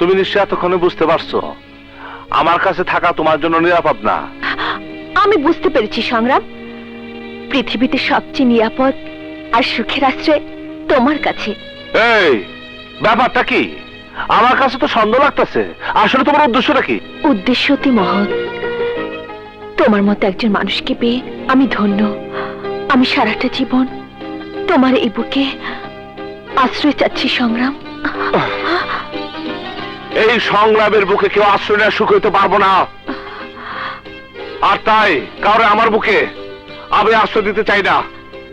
তুমি নিশ্চয় এতক্ষণে বুঝতে পারছো আমার কাছে থাকা তোমার জন্য নিরাপদ না। আমি বুঝতে পেরেছি সংগ্রাম, পৃথিবীতে সবচেয়ে নিরাপদ আর সুখের আশ্রয় তোমার কাছে। এই ব্যাপারটা কি? আমার কাছে তো সন্দেহ লাগতেছে, আসলে তোমার উদ্দেশ্যটা কি? উদ্দেশ্য অতি মহৎ। তোমার মতো একজন মানুষকে পেয়ে আমি ধন্য। আমি সারাটা জীবন তোমার এই বুকে আশ্রয় চাচ্ছি সংগ্রাম। এই সংগ্রামের বুকে কেউ আশ্রয় নেওয়া সুখ হইতে পারবো না, আর তাই কাউরে আমার বুকে আমি আশ্রয় দিতে চাই না।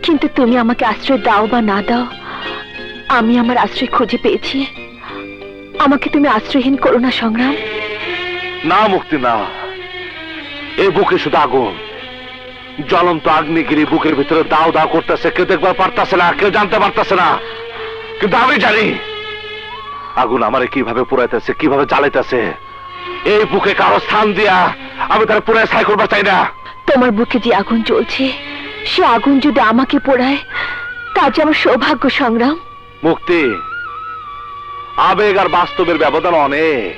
কিন্তু তুমি আমাকে আশ্রয় দাও বা না দাও, আমি আমার আশ্রয় খুঁজে পেয়েছি। আমাকে তুমি আশ্রয়হীন করো না সংগ্রাম। না মুক্তি না, এই বুকে শুধু আগুন, জ্বলন্ত আগ্নেয়গিরি বুকের ভিতরে দাও দাও করতেছে, কেউ দেখবার পারতেছে না, কেউ জানতে পারতেছে না, কিন্তু আমি জানি আগুন আমারে কিভাবে পুরাইতেছে, কিভাবে জ্বালাইতেছে। এই বুকে কারো স্থান দিয়া আমি তার পুরাই ছাই করবার চাই না। তোমার বুকে যে আগুন জ্বলছে, সে আগুন যদি আমাকে পোড়ায় তা যে আমার সৌভাগ্য সংগ্রাম। মুক্তি, আবেগ আর বাস্তবের ব্যবধান অনেক।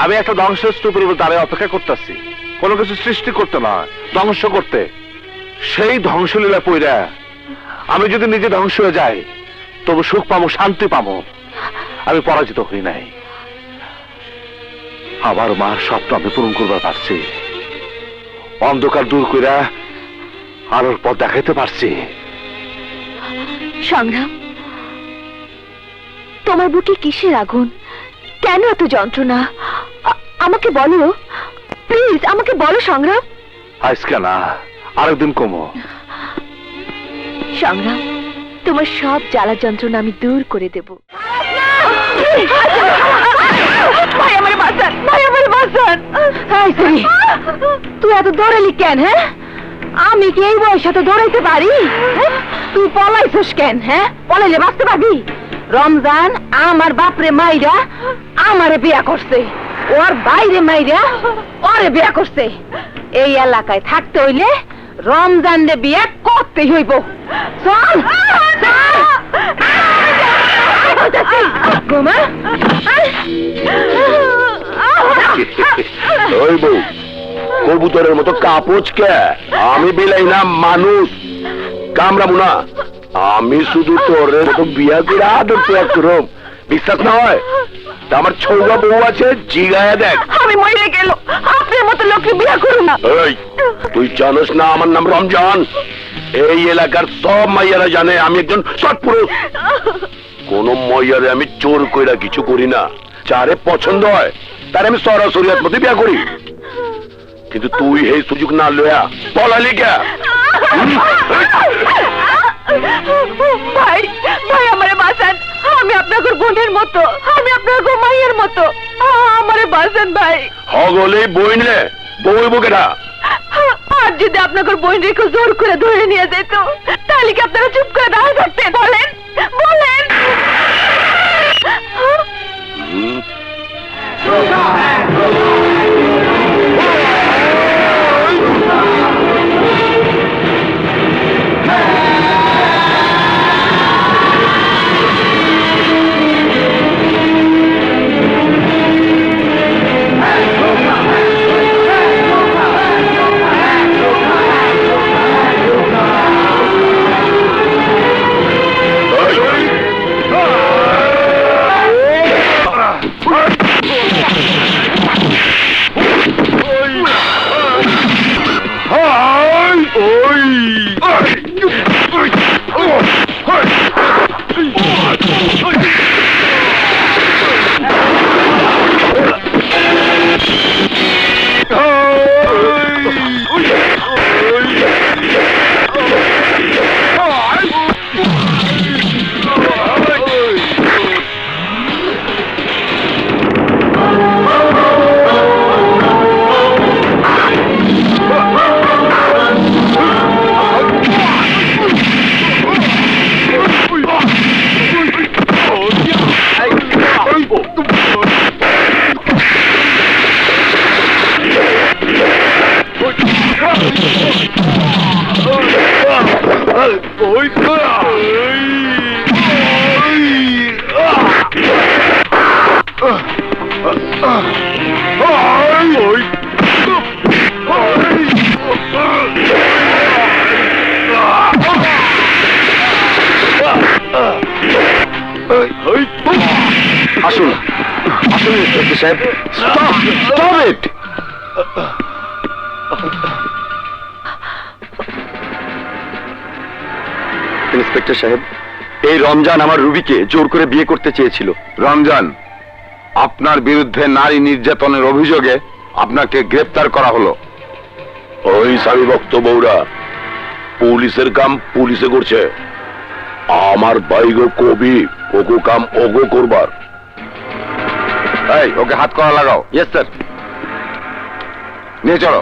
আমি একটা ধ্বংসস্তূপের উপর দাঁড়িয়ে অপেক্ষা করতেছি, কোনো কিছু সৃষ্টি করতে নয়, ধ্বংস করতে। সেই ধ্বংসলীলা পইরা আমি যদি নিজে ধ্বংস হয়ে যাই তবু সুখ পাবো, শান্তি পাবো। আমি পরাজিত হই নাই, আমার মার স্বপ্ন আমি পূরণ করবার পারছি, অন্ধকার দূর কইরা আলোর পথ দেখাইতে পারছি। সংগ্রাম, তোমার বুকে কিসের আগুন? কেন এত যন্ত্রণা? আমাকে বলো প্লিজ, আমাকে বলো সংগ্রাম। আজকে না, আরেকদিন কমো। সংগ্রাম, তোমার সব জ্বালা যন্ত্রণা আমি দূর করে দেব। ভাই আমার বাঁচান, ভাই আমার বাঁচান। তুই এত দৌড়ালি কেন? হ্যাঁ, আমি কি এই বয়সে তো দৌড়াইতে পারি? তুই পলাইছিস কেন? হ্যাঁ, পলাইলে বাঁচতে পারবি? রমজান আমার বাপরে মাইরা আমারে বিয়া করছে, ওর বাইরে মাইরা ওরে বিয়া করছে। এই এলাকায় থাকতে হইলে রমজান রে বিয়া করতেই হইব। চল ওই বউ, কবুতরের মতো কাপড় কে? আমি বিলাই না, মানুষ কামড়াবো না। আমি শুধু তোরে মতো বিয়া করে আদর প্রয়োগ করম, বিশ্বাস না হয় তা আমার ছৌগা বউ আছে, জিগায়া দেখ। আমি মরে গেল, আপনার মতো লোককে বিয়া করো না। এই, তুই জানোস না আমার নাম রমজান? এই এলাকার সব মাইয়ারা জানে আমি একজন সৎপুরুষ। কোন মাইয়ারে আমি চোর কইরা কিছু করি না, যারে পছন্দ হয় তার আমি সরাসরি মধ্যে বিয়া করি। কিন্তু তুই এই সুযোগ না লয়া পলালি কে? ভাই, ভাই আমারে বাঁচান। আমি আপনাকে বোনের মতো, আমি আপনাকে মাইয়ের মতো, আমারে বাঁচান ভাই। হগলে বই নিলে বই বুকেটা। আর যদি আপনাকে বোন রেখে জোর করে ধরে নিয়ে যেত, তাহলে কি আপনারা চুপ করে দাঁড়িয়ে থাকতেন? বলেন বলেন। Oi! আসুন আসুন ইন্সপেক্টর সাহেব, স্টপ স্টপ ইট। ইন্সপেক্টর সাহেব, এই রমজান আমার রুবিকে জোর করে বিয়ে করতে চেয়েছিল। রমজান, আপনার বিরুদ্ধে নারী নির্যাতনের অভিযোগে আপনাকে গ্রেফতার করা হলো। ওই স্বামী ভক্ত বউরা পুলিশের কাম পুলিশে করছে, আমার ভাইগো কবি ওগো কাম ওগো করবার। এই, ওকে হাত করা লাগাও। Yes sir. নিয়ে চলো।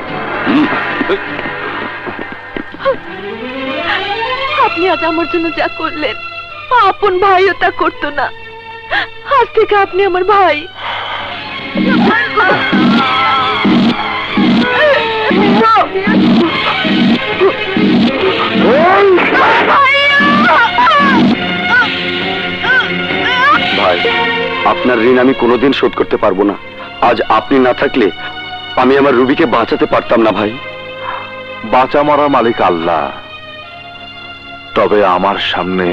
আপনি আজ আমার জন্য যা করলেন, আপন ভাইও তা করতো না। আজ থেকে আপনি আমার ভাই। ভাই, আপনার ঋণ আমি কোনোদিন শোধ করতে পারবো না। আজ আপনি না থাকলে আমি আমার রুবিকে বাঁচাতে পারতাম না ভাই। বাঁচা মরার মালিক আল্লাহ, তবে আমার সামনে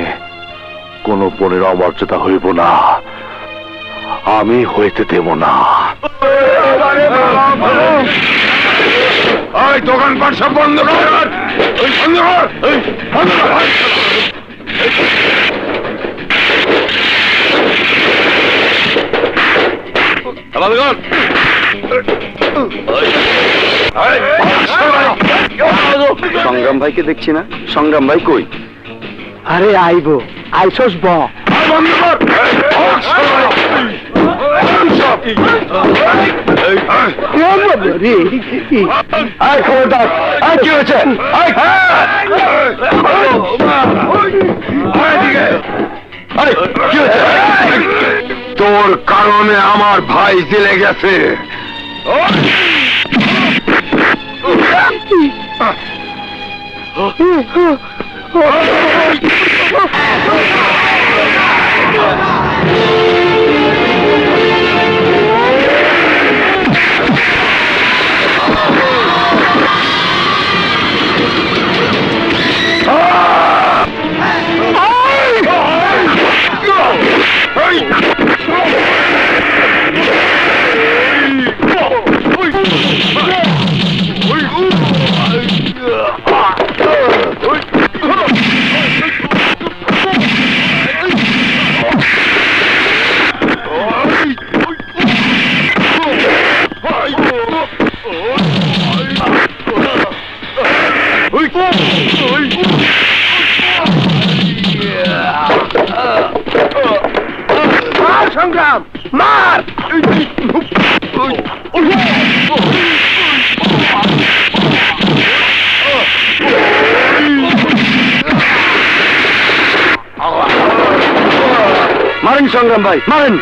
কোন বোনের অমর্যাদা হইব না, আমি হইতে দেব না। দোকানপাট সব বন্ধ কর, বন্ধ কর, বন্ধ কর। সংগ্রাম ভাইকে দেখছি না, সংগ্রাম ভাই কই? আরে আইবো, আইসস ব। কি হয়েছে? তোর কারণে আমার ভাই জেলে গেছে। সংগ্রাম মার। মারেন সংগ্রাম ভাই, মারেন।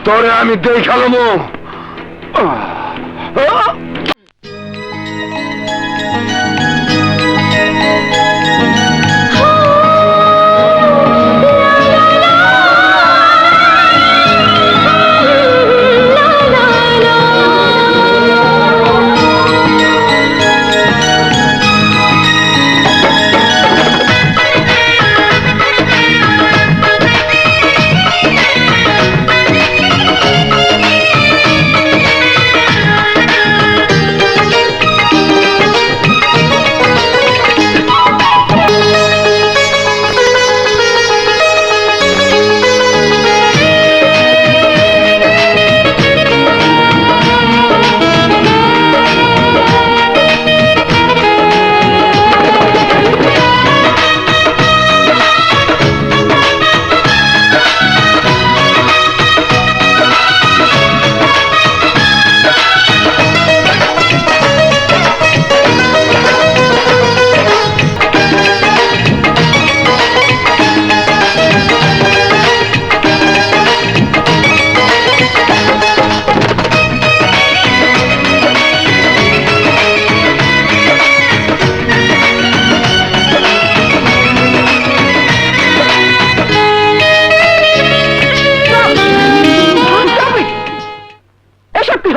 তোরে আমি দেখালাম।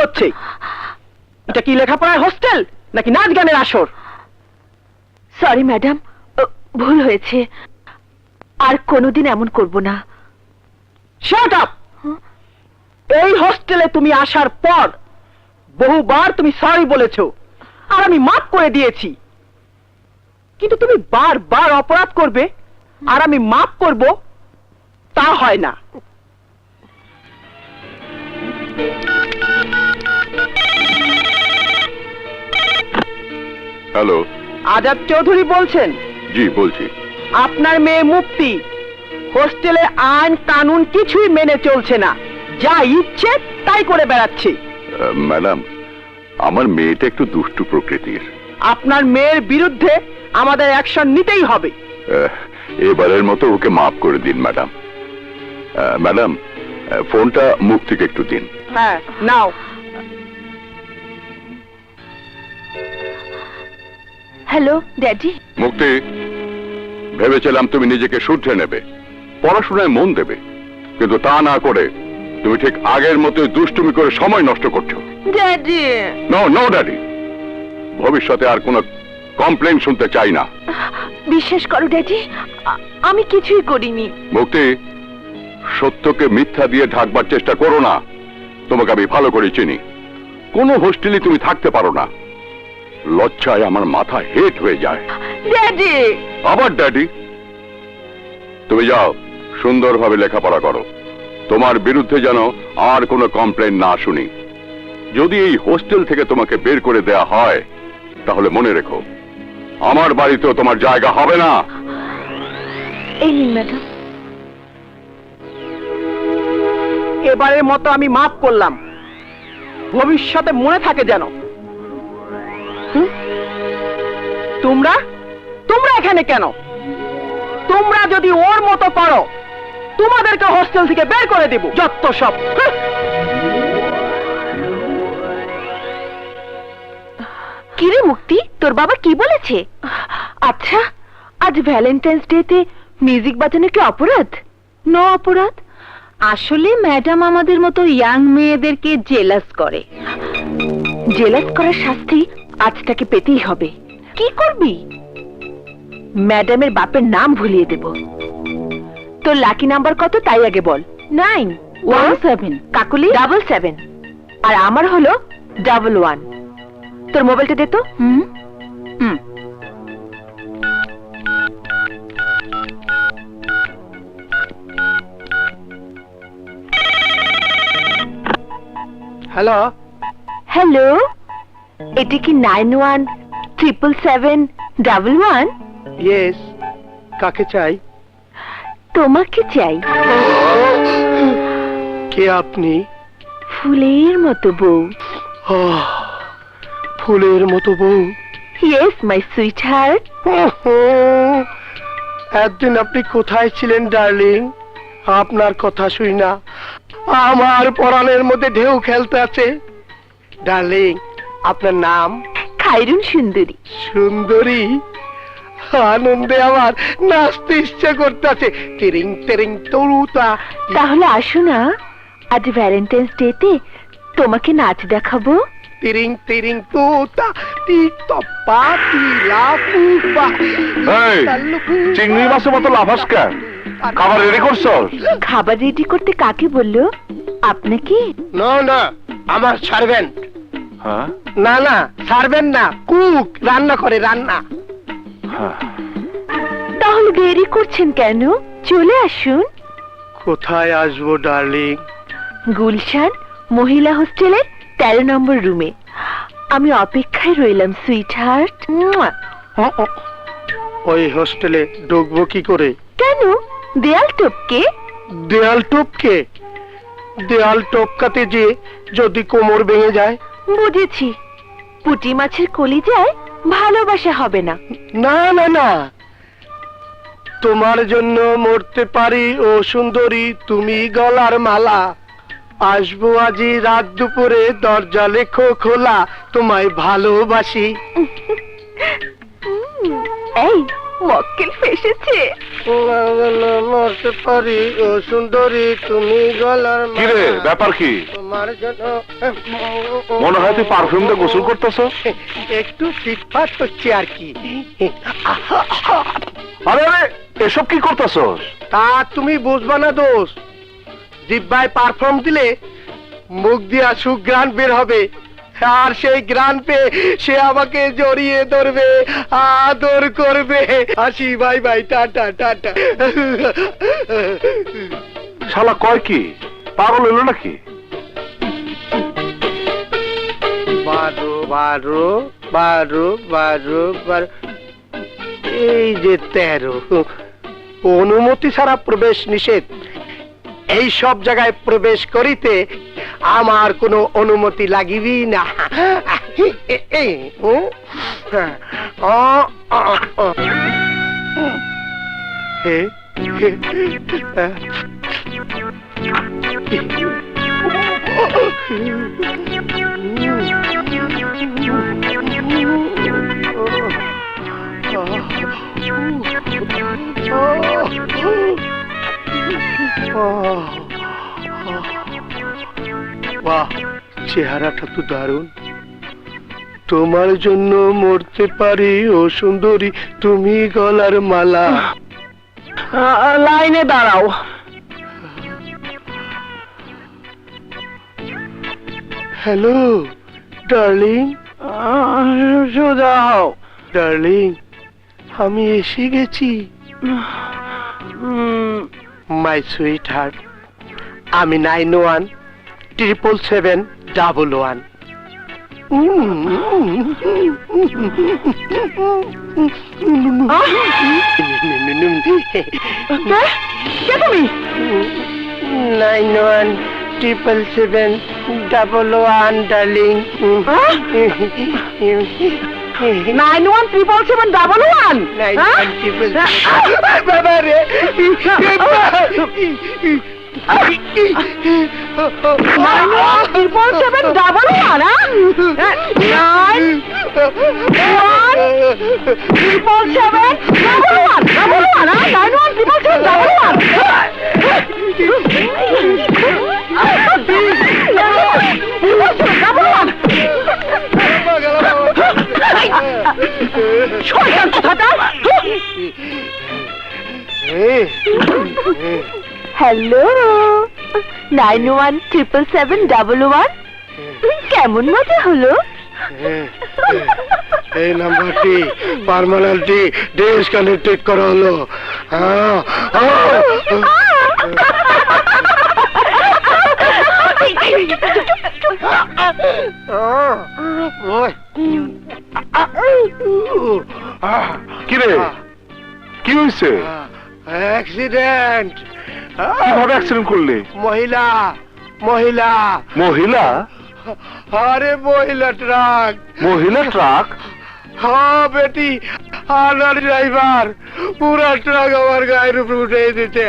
হচ্ছে? এটা কি লেখাপড়ার হোস্টেল নাকি নাচ গানের আসর? সরি ম্যাডাম, ভুল হয়েছে, আর কোনোদিন এমন করব না। Shut up! এই হোস্টেলে তুমি আসার পর বহুবার তুমি সরি বলেছো, আর আমি মাফ করে দিয়েছি, কিন্তু তুমি বারবার অপরাধ করবে আর আমি মাফ করব, তা হয় না। হ্যালো, আজাদ চৌধুরী বলছেন? জি বলছি। আপনার মেয়ে মুক্তি হোস্টেলে আইন কানুন কিছুই মেনে চলছে না, যা ইচ্ছে তাই করে বেড়াচ্ছে। ম্যাডাম, আমার মেয়েটা একটু দুষ্টু প্রকৃতির। আপনার মেয়ের বিরুদ্ধে আমাদের অ্যাকশন নিতেই হবে। এবারের মতো ওকে মাফ করে দিন ম্যাডাম। ম্যাডাম, ফোনটা মুক্তিকে একটু দিন। হ্যাঁ, নাও। Hello daddy. মুক্তি, ভেবেছিলাম তুমি নিজেকে শুধরে নেবে, পড়াশোনায় মন দেবে, কিন্তু তা না করে তুমি ঠিক আগের মতোই দুষ্টুমি করে সময় নষ্ট করছো। ড্যাডি। নো নো ড্যাডি, ভবিষ্যতে আর কোনো কমপ্লেন শুনতে চাই না। বিশ্বাস করো ড্যাডি, আমি কিছুই করিনি। মুক্তি, সত্যকে মিথ্যা দিয়ে ঢাকবার চেষ্টা করো না। তোমাকে আমি ভালো করে চিনি। কোনো হোস্টেলে তুমি থাকতে পারো না। লজ্জায় আমার মাথা হেট হয়ে যায়। ড্যাডি। আবার ড্যাডি? তুমি যাও, সুন্দরভাবে লেখাপড়া করো। তোমার বিরুদ্ধে যেন আর কোনো কমপ্লেন না শুনি। যদি এই হোস্টেল থেকে তোমাকে বের করে দেয়া হয়, তাহলে মনে রেখো, আমার বাড়িতেও তোমার জায়গা হবে না। এই নিন ম্যাডাম। এবারের মতো আমি মাফ করলাম, ভবিষ্যতে মনে থাকে যেন। তোমরা তোমরা এখানে কেন? তোমরা যদি ওর মতো করো, তোমাদেরকে হোস্টেল থেকে বের করে দেব। যত সব। কিরে মুক্তি, তোর বাবা কি বলেছে? আচ্ছা, আজ ভ্যালেন্টাইন্স ডেতে মিউজিক বাজানো কি অপরাধ? নো অপরাধ। আসলে ম্যাডাম আমাদের মতো ইয়াং মেয়েদেরকে জেলাস করে। জেলাস করার শাস্তি আজ তাকে পেতেই হবে। কি করবি? ম্যাডামের বাপের নাম ভুলিয়ে দেব। তোর লাকি নাম্বার কত তাই আগে বল। 917 কাকুলি 77, আর আমার হলো 11। তোর মোবাইলটা দে তো। হ্যালো। হ্যালো, এটা কি 917711? ইয়েস, কাকে চাই? তোমাকে চাই। কে আপনি? ফুলের মতো বউ। ফুলের মতো বউ? Yes my sweet heart. একদিন আপনি কোথায় ছিলেন ডার্লিং? আপনার কথা শুই না আমার পরাণের মধ্যে ঢেউ খেলতে আছে। ডার্লিং, আপনার নাম? খাইরুন সুন্দরী। সুন্দরী? আনন্দে আমার নাচতে ইচ্ছা করতেছে। টিরিং টিরিং তরুতা। তাহলে আসো না, আজ ভ্যালেন্টাইন্স ডেতে তোমাকে নাচ দেখাবো। তিরিং তিরিং তোতা টি টপা টি লাফুপা। এই, চিংড়ি মাছের মতো লাফাস কেন? খাবার রেডি করছো? খাবার রেডি করতে কাকে বললো? আপনাকে? না না, আমার সার্ভেন্ট। হ্যাঁ না না, সার্ভেন্ট না, কুক, রান্না করে, রান্না। হ্যাঁ। তাহলে দেরি করছেন কেন? চলে আসুন। কোথায় আসবো ডার্লিং? গুলশান মহিলা হোস্টেলের 13 নম্বর রুমে। আমি অপেক্ষায় রইলাম সুইট হার্ট। ওই হোস্টেলে ঢুকবো কি করে? কেন? দেয়াল টপকে? দেয়াল টপকে? দেয়াল টপকাতে যে যদি কোমর ভেঙে যায়? বুঝেছি, পুঁটি মাছের কলিজায় ভালোবাসা হবে না। না না না, তোমার জন্য মরতে পারি ও সুন্দরী, তুমি গলার মালা। আসবো আজি রাত দুপুরে, দরজা লেখো খোলা, তোমায় ভালোবাসি। এই মক্কেল ফেসেছে। মরতে পারি ও সুন্দরী তুমি গলার কি রে ব্যাপার কি? তোমার জন্য মনে হয় তুই পারফিউম দিয়ে গোসল করতেছ। একটু ফিটফাট হচ্ছে আর কি। আরে আরে এসব কি করতেছস? তা তুমি বুঝবা না দোষ, জিব্বায় পারফিউম দিলে মুখ দিয়া সুঘ্রাণ বের হবে, আর সেই গ্রান পেয়ে সে আমাকে জড়িয়ে ধরবে, আদর করবে। আসি, বাই বাই, টাটা টাটা। শালা কয় কি, পাগল হইল নাকি? বারো বারো বারো বারো বারো, এই যে 13। অনুমতি ছাড়া প্রবেশ নিষেধ। এই সব জায়গায় প্রবেশ করিতে আমার কোনো অনুমতি লাগিবি না। বাহ, চেহারাটা তো দারুণ। তোমার জন্য মরতে পারি ও সুন্দরী তুমি গলার মালা। লাইনে দাঁড়াও। Hello darling. সোজা হও। ডার্লিং, আমি এসে গেছি। মাই সুইট হার্ট, আমি 917711। কে তুমি? 917711 ডার্লিং। 917711? বাবা রে, 9177711? হ্যালো, 91777711? কেমন মজা হলো? এই নাম্বারটি পার্মানেন্টলি ডিসকানেক্টেড করা হলো। কি রে, কি হয়েছে? অ্যাক্সিডেন্ট। কিভাবে অ্যাক্সিডেন্ট করলি? মহিলা মহিলা মহিলা? আরে মহিলা ট্রাক। মহিলা ট্রাক? হ্যাঁ বেটি, আনার ড্রাইভার পুরা ট্রাক আমার গায়ের উপর উঠে দিতে।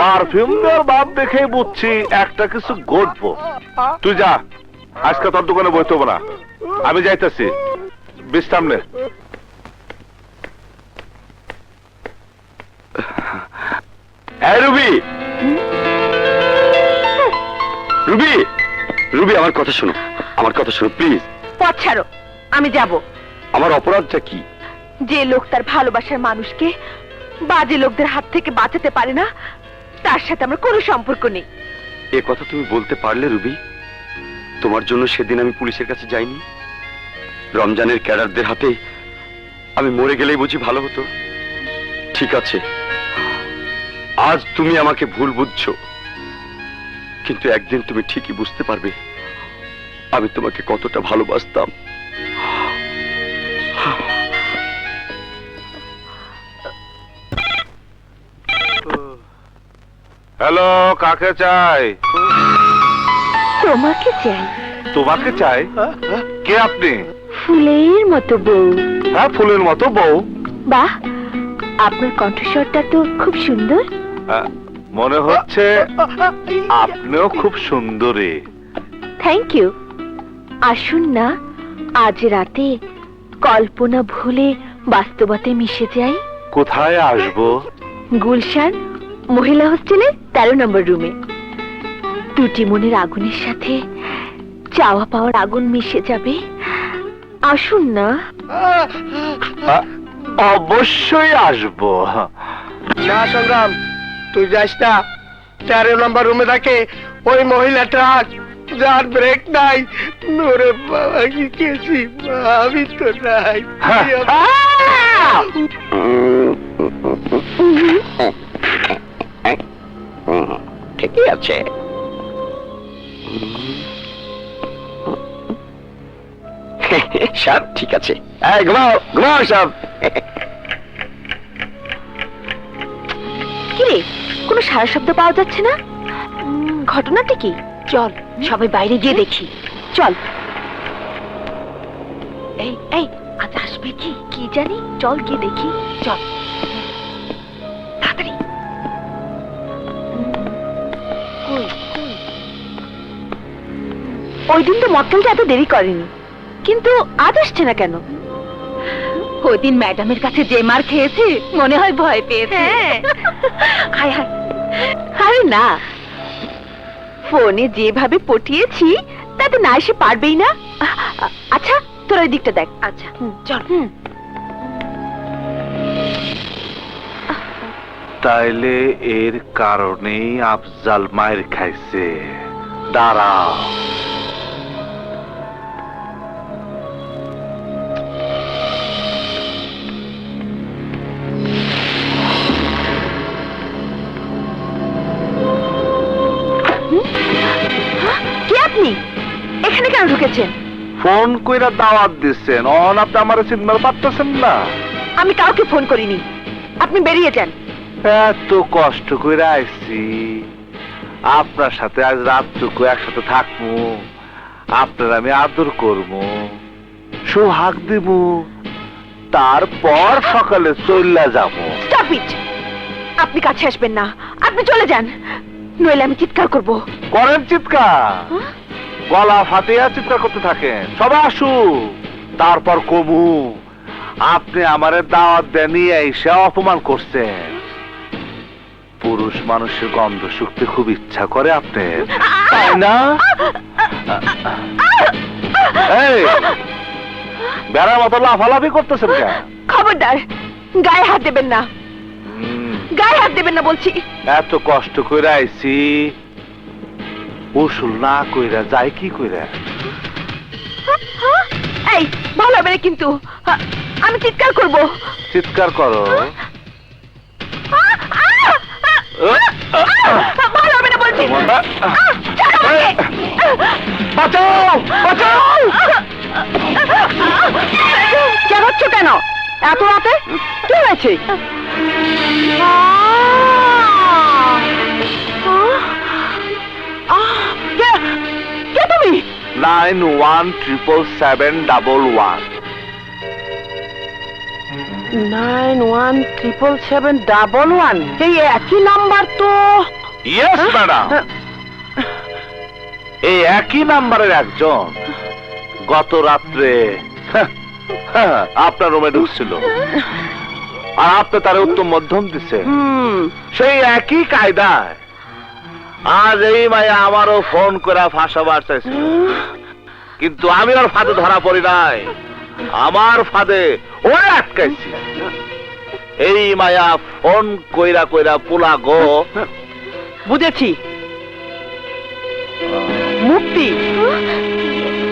পারফিউম দেওয়ার ভাব দেখেই বুঝছি একটা কিছু ঘটবো। তুই যা, আজকে তোর দোকানে বইতে হবে না, আমি যাইতেছি। বিশ্রাম নে। এই রুবি, রুবি, রুবি, আমার কথা শোনো, আমার কথা শোনো প্লিজ। পথ ছাড়ো, আমি যাব। আমার অপরাধটা কি? যে লোক তার ভালোবাসার মানুষকে বাজে লোকদের হাত থেকে বাঁচাতে পারে না, তার সাথে আমার কোনো সম্পর্ক নেই। এ কথা তুমি বলতে পারলে রুবি? তোমার জন্য সেদিন আমি পুলিশের কাছে যাইনি? রমজানের ক্যাডারদের হাতে আমি মরে গেলেই বুঝি ভালো হতো? ঠিক আছে, আজ তুমি আমাকে ভুল বুঝছো, কিন্তু একদিন তুমি ঠিকই বুঝতে পারবে আমি তোমাকে কতটা ভালোবাসতাম। হ্যালো, কাকে চাই? তোমাকে চাই। তোমাকে চাই? কে আপনি? ফুলের মতো বউ। হ্যাঁ, ফুলের মতো বউ। বাহ, আপনার কণ্ঠস্বরটা তো খুব সুন্দর। মনে হচ্ছে আপনিও খুব সুন্দরী। Thank you. আসুন না, আজ রাতে কল্পনা ভুলে বাস্তবতায় মিশে যাই। কোথায় আসবো? গুলশান মহিলা হোস্টেলের 13 নম্বর রুমে। দুটি মনের আগুনের সাথে চাওয়া পাওয়ার আগুন মিশে যাবে। আসুন না। অবশ্যই আসবো। না সংগ্রাম, তুই যাস না। 13 নম্বর রুমে থাকে ওই মহিলা ট্রাক, যার ব্রেক নাই। নোরে বাবা, কি কেছি, আমি তো নাই। ঠিকই আছে। সব ঠিক আছে। ঘুমাও ঘুমাও সব। কিরে, কোনো সারা শব্দ পাওয়া যাচ্ছে না? ঘটনাটা কি? চল সবাই বাইরে গিয়ে দেখি। চল। এই এই, আজ আসবে কি কি জানি? চল গিয়ে দেখি, চল তাড়াতাড়ি। ওই দিন তো মক্কেলটা এত দেরি করেনি, কিন্তু আজ আসছে না কেন? ওই দিন ম্যাডামের কাছে যে মার খেয়েছে, মনে হয় ভয় পেয়েছে। হায় হায়, আরে না, ফোনে যেভাবে পটিয়েছি তাতে না এসে পারবেই না। আচ্ছা তোর ওই দিকটা দেখ। আচ্ছা চল। তাইলে এর কারণেই আফজাল মায়ের খাইছে। দাঁড়াও। কে আপনি? এখানে কেন ঢুকেছেন? ফোন কইরা দাওয়াত দিচ্ছেন, অন আপনি আমার সিগন্যাল পাচ্ছেন না। আমি কাউকে ফোন করিনি, আপনি বেরিয়ে যান। এত কষ্ট করে আইছি, আপনার সাথে আজ রাতটুকু একসাথে থাকবো, আপনার আমি আদর করবো, সোহাগ দিব, তারপর সকালে চল্লা যাবো। Stop it! আপনি কাছে আসবেন না, আপনি চলে যান, নইলে আমি চিৎকার করব। করেন চিৎকার, গলা ফাটিয়া চিৎকার করতে থাকেন। সবাই আসু, তারপর কমু আপনি আমারে দাওয়াত দেনি এসে অপমান করছেন। পুরুষ মানুষের গন্ধ শুকতে খুব ইচ্ছা করে আপনার, তাই না? এই বেড়ার মতো লাফালাফি করতেছেন কেন? খবরদার, গায়ে হাত দেবেন না, গায়ে হাত দেবেন না বলছি। এত কষ্ট করে আইছি, উসুল না কইরা যাই কি কইরা? এই ভালো হবে না কিন্তু, আমি চিৎকার করব। চিৎকার করো। ভালো হবে না বলছি। বাঁচাও বাঁচাও! চেঁচাচ্ছ কেন এত রাতে? কি হয়েছে? কে তুমি? 917771 917711 এই একই নাম্বার তো। ইয়েস ম্যাডাম, এই একই নাম্বারের একজন গত রাত্রে আপনার রুমে ঢুকছিল, আর আপনি তার উত্তম মধ্যম দিচ্ছেন সেই একই কায়দায়। আজ এই মায়া আমারও ফোন করে ফাঁসাবার চাইছিল, কিন্তু আমি ওর ফাঁদে ধরা পড়ি নাই, আমার ফাঁদে ওরে আটকাইছি। এই মায়া ফোন কইরা কইরা পোলা গো। বুঝেছি, মুক্তি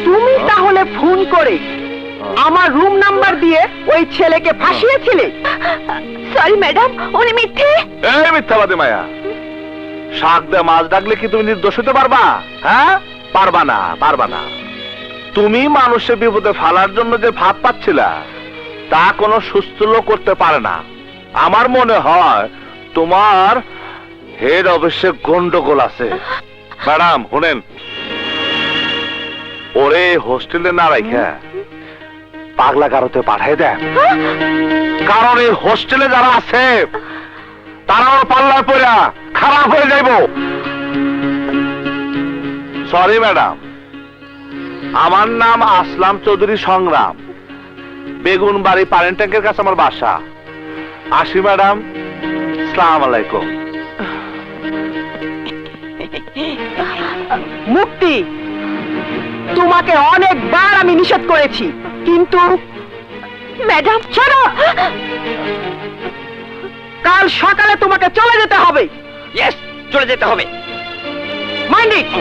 তুমি তাহলে ফোন করে আমার রুম নাম্বার দিয়ে ওই ছেলেকে ফাঁসিয়েছিলে? সরি ম্যাডাম, উনি মিথ্যে। এই মিথ্যাবাদী মায়া, শাক দিয়ে মাছ ডাকলে কি তুমি নির্দোষ হতে পারবা? হ্যাঁ, পারবা না, পারবা না। তুমি মানুষের বিপদে ফালার জন্য যে ভাব পাচ্ছিলা, তা কোনো সুস্থ লোক করতে পারে না। আমার মনে হয় তোমার হেড অফিসে গন্ডগোল আছে। ম্যাডাম শুনেন, ওরে হোস্টেলে না রাখা পাগলা গারোতে পাঠাই দেন, কারণ এই হোস্টেলে যারা আছে তারা ওর পাল্লায় পড়া খারাপ হয়ে যাইব। সরি ম্যাডাম, আমার নাম আসলাম চৌধুরী সংগ্রাম, বেগুনবাড়ি পারেন ট্যাঙ্কের কাছে আমার বাসা। আসি ম্যাডাম, সালাম আলাইকুম। মুক্তি, তোমাকে অনেকবার আমি নিষেধ করেছি, কিন্তু ম্যাডাম ছাড়ো। কাল সকালে তোমাকে চলে যেতে হবে। ইয়েস, চলে যেতে হবে। Mind it.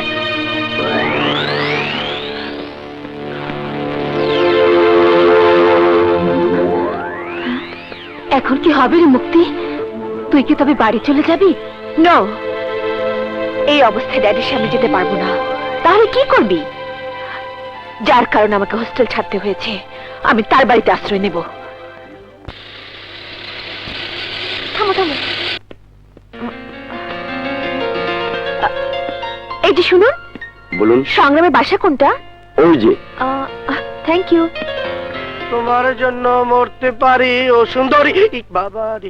এখন কি হবে রে মুক্তি? তুই কি তবে বাড়ি চলে যাবি? নো, এই অবস্থায় ড্যাডির সামনে যেতে পারবো না। তাহলে কি করবি? যার কারণে আমাকে হোস্টেল ছাড়তে হয়েছে, আমি তার বাড়িতে আশ্রয় নেব। থামো থামো, এই যে শুনুন, বলুন। সংগ্রামের বাসা কোনটা? ওই যে। Thank you. তোমার জন্য মরতে পারি ও সুন্দরী। বাবা রে,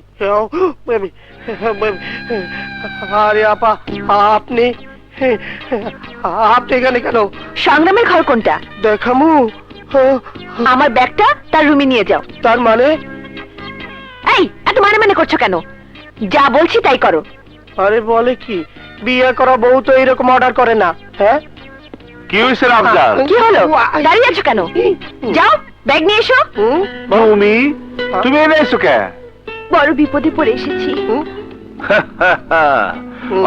আরে আপা, আপনি আপনি এখানে কেন? সংগ্রামের ঘর কোনটা? দেখামু। আমার ব্যাগটা তার রুমে নিয়ে যাও। তার মানে? এই, এত মানে মানে করছো কেন? যা বলছি তাই করো। আরে বলে কি, বিয়ে করা বউ তো এইরকম অর্ডার করে না। হ্যাঁ, কি হয়েছে রামজান? কি হলো? দাঁড়িয়ে আছো কেন? যাও, ব্যাগ নিয়ে এসো। তুমি তুমি এনে এসো কে? বড় বিপদে পড়ে এসেছি।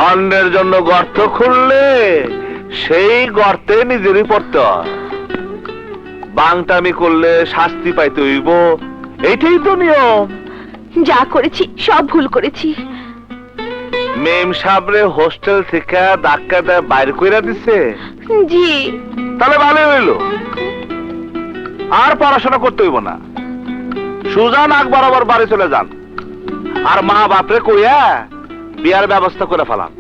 অন্যের জন্য গর্ত খুললে সেই গর্তে নিজেরই পড়তে হয়। বাংটামি করলে শাস্তি পাইতে হইব, এইটাই তো নিয়ম। যা করেছি সব ভুল করেছি। মেম সাবরে হোস্টেল থেকে ধাক্কা দেয় বাইর কইরা দিছে। জি। তাহলে ভালো হইল, আর পড়াশোনা করতে হইব না। সুজা নাক বরাবর বাড়ি চলে যান, আর মা বাপরে কইয়া বিয়ার ব্যবস্থা করে ফেলান।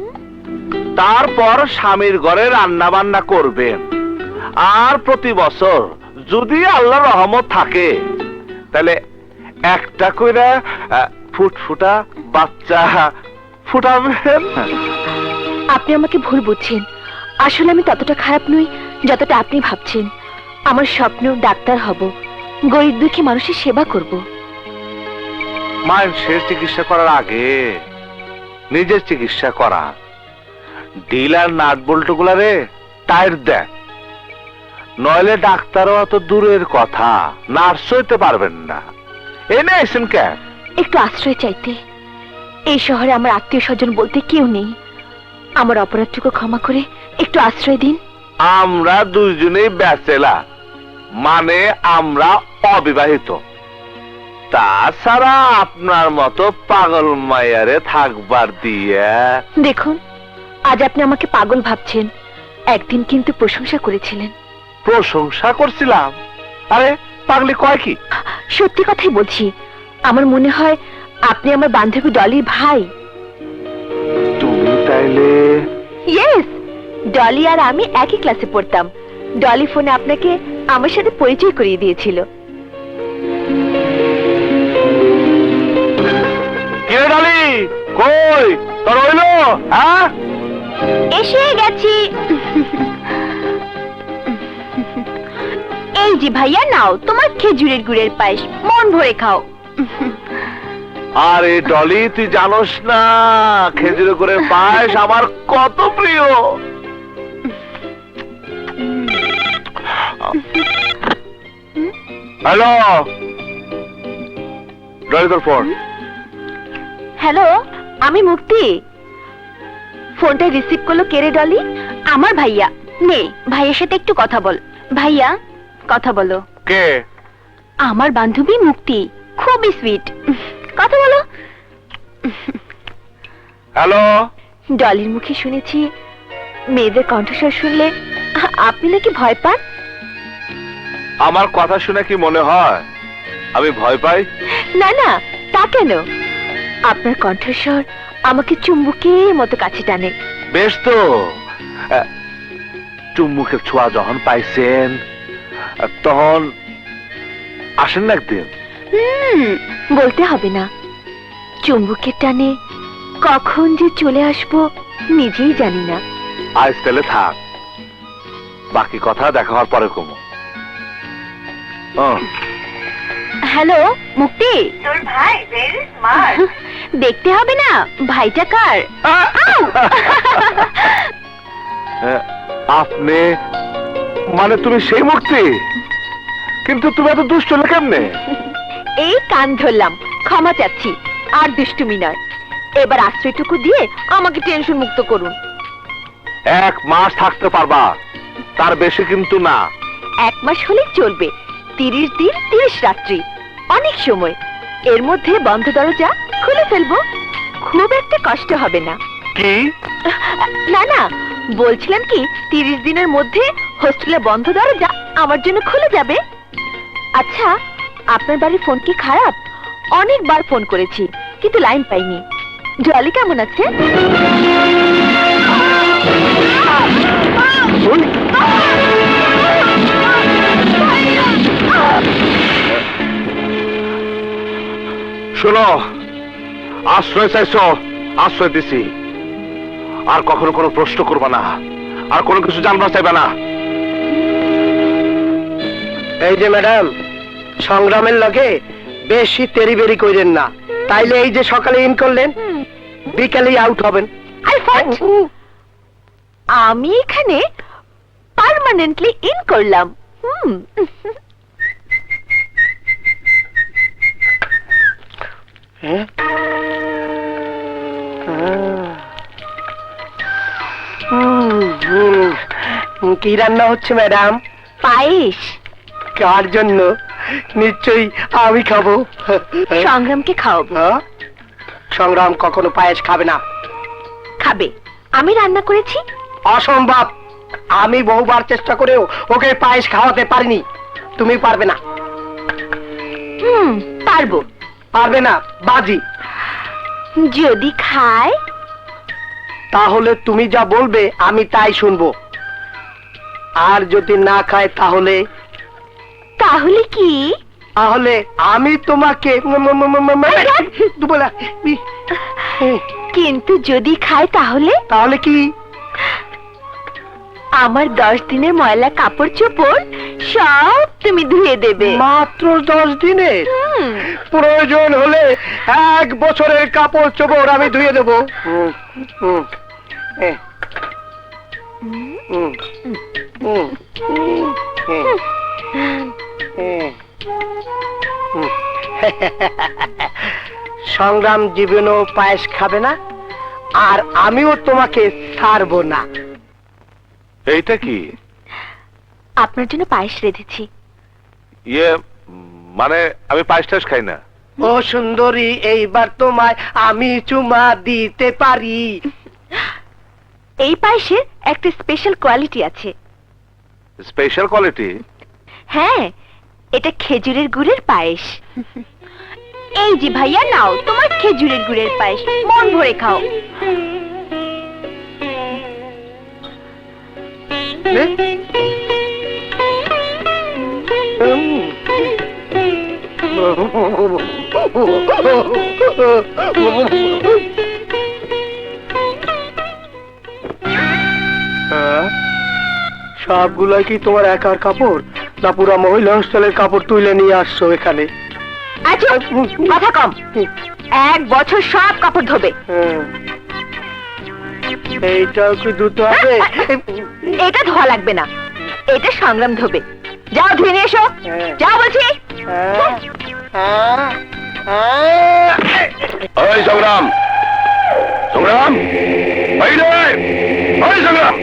তারপর স্বামীর ঘরে রান্না বান্না করবেন, আর প্রতি বছর যদি আল্লাহর রহমত থাকে তাহলে একটা কইরা ফুটফুটা বাচ্চা ফুটাবেন। আপনি আমাকে ভুল বুঝছেন। আসলে আমি ততটা খারাপ নই যতটা আপনি ভাবছেন। আমার স্বপ্ন ডাক্তার হব, গরিব দুঃখী মানুষের সেবা করব। মায়ের শেষ চিকিৎসা করার আগে নিজের চিকিৎসা করা। ডিলার নাট বল্টু গুলারে টায়ার দেয়, নইলে ডাক্তারও অত দূরের কথা, নার্স হইতে পারবেন না। এনে আইসেন কেন? একটু আশ্রয় চাইতে। এই শহরে আমার আত্মীয় স্বজন বলতে কেউ নেই। আমার অপরাধটুকু ক্ষমা করে একটু আশ্রয় দিন। আমরা দুইজনেই ব্যাচেলার, মানে আমরা অবিবাহিত। তাছাড়া আপনার মতো পাগল মায়ারে থাকবার দিয়ে। দেখুন, আজ আপনি আমাকে পাগল ভাবছেন, একদিন কিন্তু প্রশংসা করেছিলেন। প্রশংসা করছিলাম? আরে পাগলি কয় কি? সত্যি কথাই বলছি। আমার মনে হয় আপনি আমার বান্ধবী ডলির ভাই। তুমি তাইলে? ইয়েস, ডলি আর আমি একই ক্লাসে পড়তাম। ডলি ফোনে আপনাকে আমার সাথে পরিচয় করিয়ে দিয়েছিল। কে ডলি? কই তোর হইলো? হ্যাঁ, এসে গেছি। এই যে ভাইয়া, নাও তোমার খেজুরের গুড়ের পায়েস, মন ভরে খাও। আরে ডলি, তুই জানোস না খেজুর করে পায়েস আমার কত প্রিয়। হ্যালো ডলি, তোর ফোন। হ্যালো, আমি মুক্তি। ফোনটা রিসিভ করলো কে রে ডলি? আমার ভাইয়া। নে, ভাইয়ের সাথে একটু কথা বল। ভাইয়া, কথা বলো। কে? আমার বান্ধবী মুক্তি, খুবই সুইট। কথা বলো। হ্যালো। ডলির মুখে শুনেছি মেয়েদের কণ্ঠস্বর শুনলে আপনি নাকি ভয় পান। আমার কথা শুনে কি মনে হয় আমি ভয় পাই? না না, তা কেন? আপনার কণ্ঠস্বর আমাকে চুম্বকের মতো কাছে টানে। বেশ তো, চুম্বুকের ছোঁয়া যখন পাইছেন তখন আসেন না একদিন। বলতে হবে না। চুম্বকের টানে কখন যে চলে আসবো নিজেই জানি না। আজ তাহলে থাক, বাকি কথা দেখা হওয়ার পরে কমো। হ্যালো মুক্তি, তোর ভাই ভেরি স্মার্ট। দেখতে হবে না ভাইটা কার? আপনি মানে তুমি সেই মুক্তি, কিন্তু তুমি এত দুষ্ট হলে কেমনে? এই কান ধরলাম, ক্ষমা চাচ্ছি, আর দুষ্টুমি নয়। এবার আশ্রয়টুকু দিয়ে আমাকে টেনশন মুক্ত করুন। 1 মাস থাকতে পারবা, তার বেশি কিন্তু না। 1 মাস হলেই চলবে, 30 দিন 30 রাত্রি, অনেক সময়। এর মধ্যে বন্ধ দরজা খুলে ফেলবো, খুব একটা কষ্ট হবে না। কি? না না, বলছিলাম কি 30 দিনের মধ্যে হোস্টেলে বন্ধ দরজা আমার জন্য খুলে যাবে। আচ্ছা, আপনার বাড়ির ফোন কি খারাপ? অনেকবার ফোন করেছি কিন্তু লাইন পাইনি। জলি কেমন আছে? শোনো, আশ্রয় চাইছো, আশ্রয় দিছি। আর কখনো কোনো প্রশ্ন করবা না, আর কোনো কিছু জানবা চাইবে না। এই যে ম্যাডাম, সংগ্রামের লগে বেশি তেরিবেরি কইরেন না, তাইলে এই যে সকালে ইন করলেন, বিকালেই আউট হবেন। আমি এখানে পার্মানেন্টলি ইন করলাম। হ্যাঁ? কি রান্না হচ্ছে ম্যাডাম? পায়েস। কার জন্য? নিশ্চয়ই আমি খাবো। সংগ্রামকে খাওয়াবো। হ্যাঁ? সংগ্রাম কখনো পায়েস খাবে না। খাবে, আমি রান্না করেছি। অসম্ভব, আমি বহুবার চেষ্টা করেও ওকে পায়েস খাওয়াতে পারিনি। তুমি পারবে না। পারবো। পারবে না, বাজি। যদি খায় তাহলে তুমি যা বলবে আমি তাই শুনবো, আর যদি না খায় তাহলে? তাহলে কি? তাহলে আমি তোমাকে কিন্তু যদি খায় তাহলে? তাহলে কি? আমার 10 দিনের ময়লা কাপড় চোপড় সব তুমি ধুয়ে দেবে। মাত্র 10 দিনে? প্রয়োজন হলে 1 বছরের কাপড় চোপড় আমি ধুয়ে দেবো। সংগ্রাম জীবনেও পায়েস খাবে না, আর আমিও তোমাকে ছাড়বো না। এইটা কি? আপনার জন্য পায়েস রেঁধেছি। ইয়ে মানে আমি পায়েস টায়েস খাই না। ও সুন্দরী, এইবার তোমায় আমি চুমা দিতে পারি। এই পায়েসের একটা স্পেশাল কোয়ালিটি আছে। Special quality? হ্যাঁ, এটা খেজুরের গুড়ের পায়েস। এই যে ভাইয়া, নাও তোমার খেজুরের গুড়ের পায়েস, মন ভরে খাও। সবগুলাই কি তোমার একার কাপড়, না পুরা মহিলা হোস্টেলের কাপড় তুলে নিয়ে আসছো এখানে? আচ্ছা, কথা কম। 1 বছর সব কাপড় ধোবে। এইটাও কি ধুতে হবে? এটা ধোয়া লাগবে না, এটা সংগ্রাম ধোবে। যাও ধুয়ে নিয়ে এসো, যাও বলছি। ওই সংগ্রাম, সংগ্রাম, ওই রে, ওই সংগ্রাম।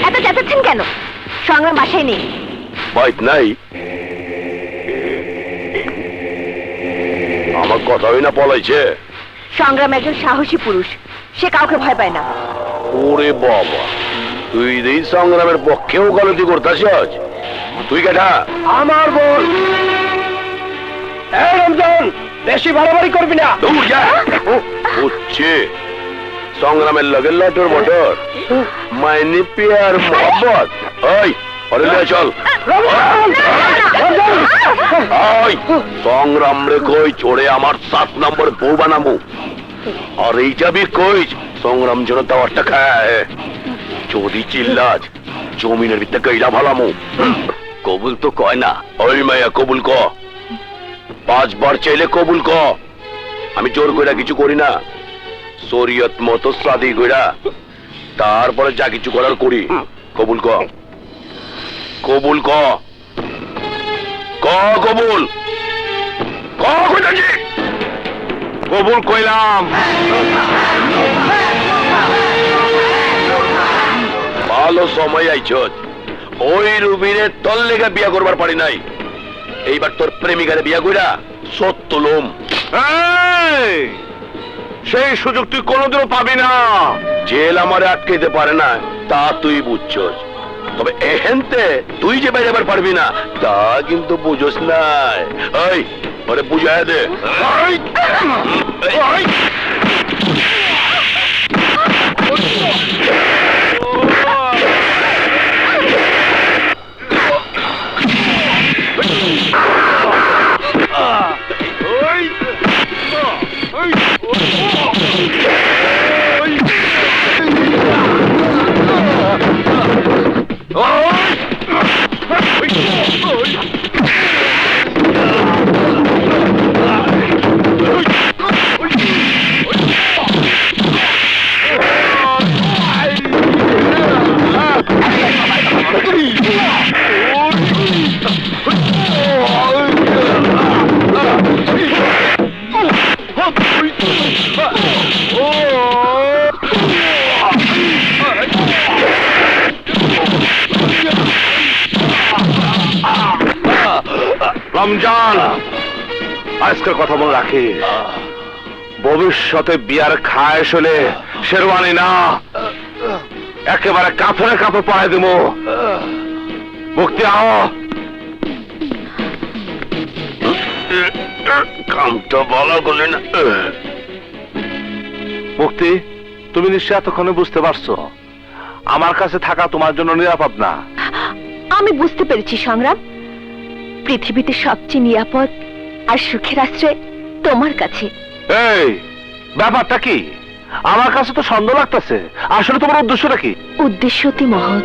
এত চেঁচাচ্ছেন কেন? সংগ্রাম বাসায় নেই। বাইক নাই? আমার কথা হই না পলাইছে? সংগ্রাম একজন সাহসী পুরুষ, সে কাউকে ভয় পায় না। ওরে বাবা, তুই এই সংগ্রামের পক্ষেও গলতি করতেছিস? তুই কেটা? আমার বল। এই রমজান, বেশি বাড়াবাড়ি করবি না। দূর যা। হচ্ছে সংগ্রামের লগে লটর বটর, মাইনে পিয়ার মোহাম্মত। ওই ওরে নিয়ে চল। ওই সংগ্রাম রে কই চড়ে আমার 7 নম্বর বউ বানাবো, আর এই যাবি কই সংগ্রাম যেন তাওয়ারটা খায়। যদি চিল্লাজ জমিনের ভিতরে কইলা ভালামু। কবুল তো কয় না। ওই মায়া কবুল ক। 5 বার চাইলে কবুল ক। আমি জোর কইরা কিছু করি না, শরীয়ত মতো শাদি কইরা তারপরে যা কিছু করার করি। কবুল ক, কবুল ক, ক কবুল ক কইতাছি। কবুল কইলাম। ভালো সময় আইছত। ওই রুবিরে তোর লেগে বিয়া করবার পারি নাই, এইবার তোর প্রেমিকারে বিয়া কইরা সত্য লোম। এই, সেই সুযোগ তুই কোনোদিনও পাবি না। জেল আমারে আটকাইতে পারে না তা তুই বুঝছস, তবে এহেনতে তুই যে বেরোবার পারবি না তা কিন্তু বুঝোস নাই। এই ওরে বুঝায় দে। এই, এই, রমজান, আজকের কথা মনে রাখিস, ভবিষ্যতে বিয়ার খায় হলে শেরওয়ানি না, একেবারে কাপড়ে কাপড় পরাই দিব। মুক্তি আও। কামটা ভালো করলে না। মুক্তি, তুমি নিশ্চয় এতক্ষণে বুঝতে পারছো আমার কাছে থাকা তোমার জন্য নিরাপদ না। আমি বুঝতে পেরেছি সংগ্রাম, পৃথিবীতে সবচেয়ে নিরাপদ আর সুখের আশ্রয় তোমার কাছে। এই ব্যাপারটা কি? আমার কাছে তো সন্দেহ লাগতেছে। আসলে তোমার উদ্দেশ্যটা কি? উদ্দেশ্য অতি মহৎ।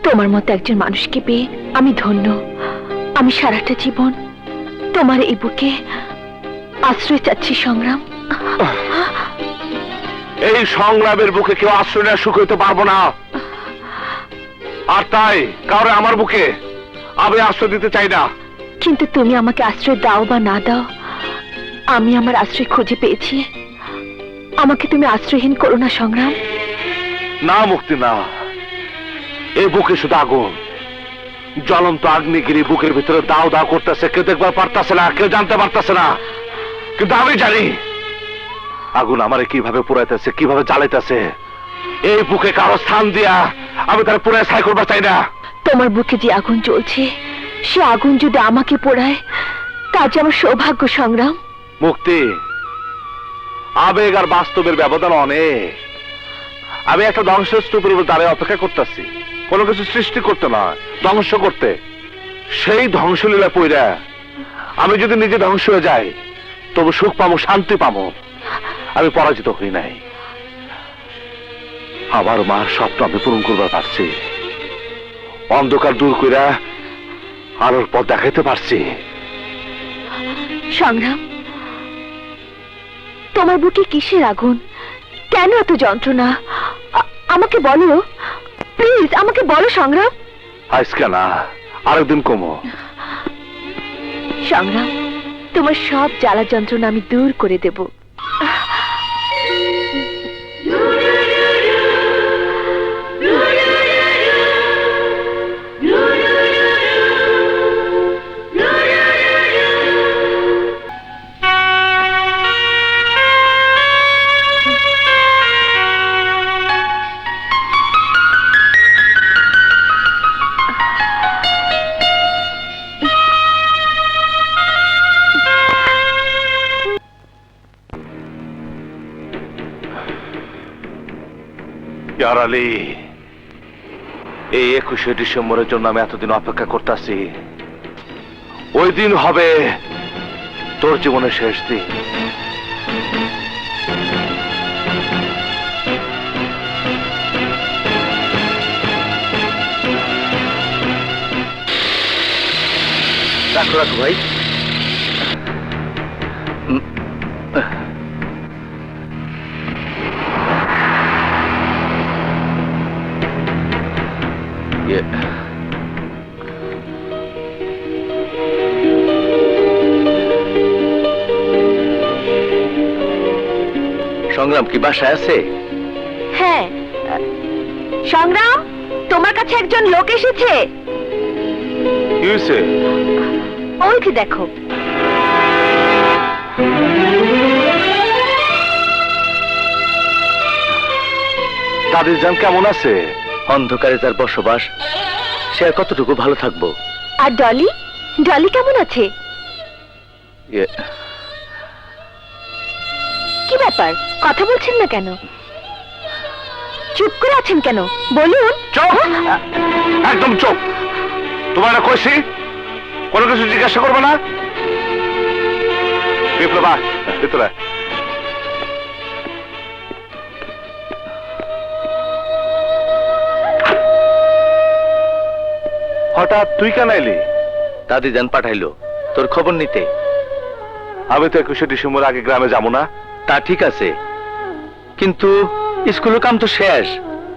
তোমার মতো একজন মানুষকে পেয়ে আমি ধন্য। আমি সারাটা জীবন তোমার এই বুকে আশ্রয় চাচ্ছি সংগ্রাম। এই সংগ্রামের বুকে কেউ আশ্রয় নেওয়া সুখ হইতে পারবো না, আর তাই কাউরে আমার বুকে আমি আশ্রয় দিতে চাই না। কিন্তু তুমি আমাকে আশ্রয় দাও বা না দাও, আমি আমার আশ্রয় খুঁজে পেয়েছি। আমাকে তুমি আশ্রয়হীন করো না সংগ্রাম। না মুক্তি না, এই বুকে শুধু আগুন, জ্বলন্ত আগ্নেয়গিরি বুকের ভিতরে দাও দাও করতেছে। কেউ দেখবার পারতেছে না, কেউ জানতে পারতেছে না, কিন্তু আমি জানি আগুন আমারে কিভাবে পুরাইতেছে, কিভাবে জ্বালাইতেছে। এই বুকে কারো স্থান দিয়া আমি তার পুরাই ছাই করবার চাই না। তোমার বুকে যে আগুন জ্বলছে, সে আগুন যদি আমাকে পোড়ায় তা যে আমার সৌভাগ্য সংগ্রাম। মুক্তি, আবেগ আর বাস্তবের ব্যবধান অনেক। আমি একটা ধ্বংসস্তূপের উপর দাঁড়িয়ে অপেক্ষা করতেছি, কোনো কিছু সৃষ্টি করতে নয়, ধ্বংস করতে। সেই ধ্বংসলীলা পইরা আমি যদি নিজে ধ্বংস হয়ে যাই তবু সুখ পাবো, শান্তি পাবো। আমি পরাজিত হই নাই। আমার মার স্বপ্ন আমি পূরণ করবার পারছি, অন্ধকার দূর কইরা আলোর পথ দেখাইতে পারছি। সংগ্রাম, তোমার বুকে কিসের আগুন? কেন এত যন্ত্রণা? আমাকে বলো প্লিজ, আমাকে বলো সংগ্রাম। আজকে না, আরেকদিন কমো। সংগ্রাম, তোমার সব জ্বালা যন্ত্রণা আমি দূর করে দেব। ইয়ার আলী, এই 21শে ডিসেম্বরের জন্য আমি এতদিন অপেক্ষা করতেছি। ওই দিন হবে তোর জীবনের শেষ দিন। রাখো রাখো ভাই, সংগ্রাম কি বাসায় আছে? হ্যাঁ সংগ্রাম, তোমার কাছে একজন লোক এসেছে। কি হয়েছে? ওই যে দেখো। দাদির জান কেমন আছে? অন্ধকারে যার বসবাস, সে আর কতটুকু ভালো থাকবো? আর ডলি, ডলি কেমন আছে? কি ব্যাপার, কথা বলছেন না কেন? চুপ করে আছেন কেন, বলুন। চুপ, একদম চুপ। তোমার না কইছি কোনো কিছু জিজ্ঞাসা করবে না। বিপ্লবা, ভিতরে হঠাৎ তুই কেন এলি? দাদি যান পাঠাইলো তোর খবর নিতে। আমি তো 21শে ডিসেম্বর আগে গ্রামে যাবো না। তা ঠিক আছে, কিন্তু স্কুলের কাম তো শেষ।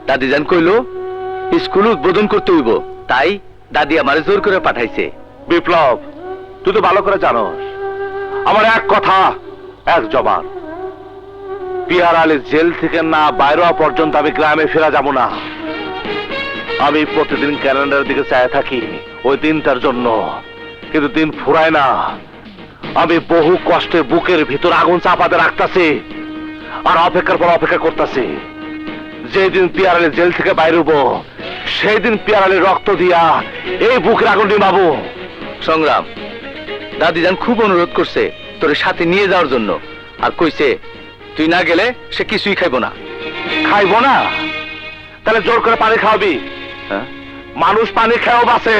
দাদি যান কইলো স্কুল উদ্বোধন করতে হইব, তাই দাদি আমারে জোর করে পাঠাইছে। বিপ্লব, তুই তো ভালো করে জানোস আমার এক কথা এক জবান। পিয়ার আলী জেল থেকে না বাইরে হওয়া পর্যন্ত আমি গ্রামে ফেরা যাব না। আমি প্রতিদিন ক্যালেন্ডারের দিকে চায় থাকি ওই দিনটার জন্য, কিন্তু দিন ফুরায় না। আমি বহু কষ্টে বুকের ভিতর আগুন চাপাতে রাখতাছি আর অপেক্ষার পর অপেক্ষা করতেছি। যেদিন পিয়ার আলী জেল থেকে বাইরে হবো সেই দিন পিয়ার আলীর রক্ত দিয়া এই বুকের আগুন নিভাবো। সংগ্রাম, দাদি যান খুব অনুরোধ করছে তোর সাথে নিয়ে যাওয়ার জন্য, আর কইছে তুই না গেলে সে কিছুই খাইব না। খাইবো না? তাহলে জোর করে পানি খাওয়াবি? হ্যাঁ? মানুষ পানি খেয়েও বাঁচে।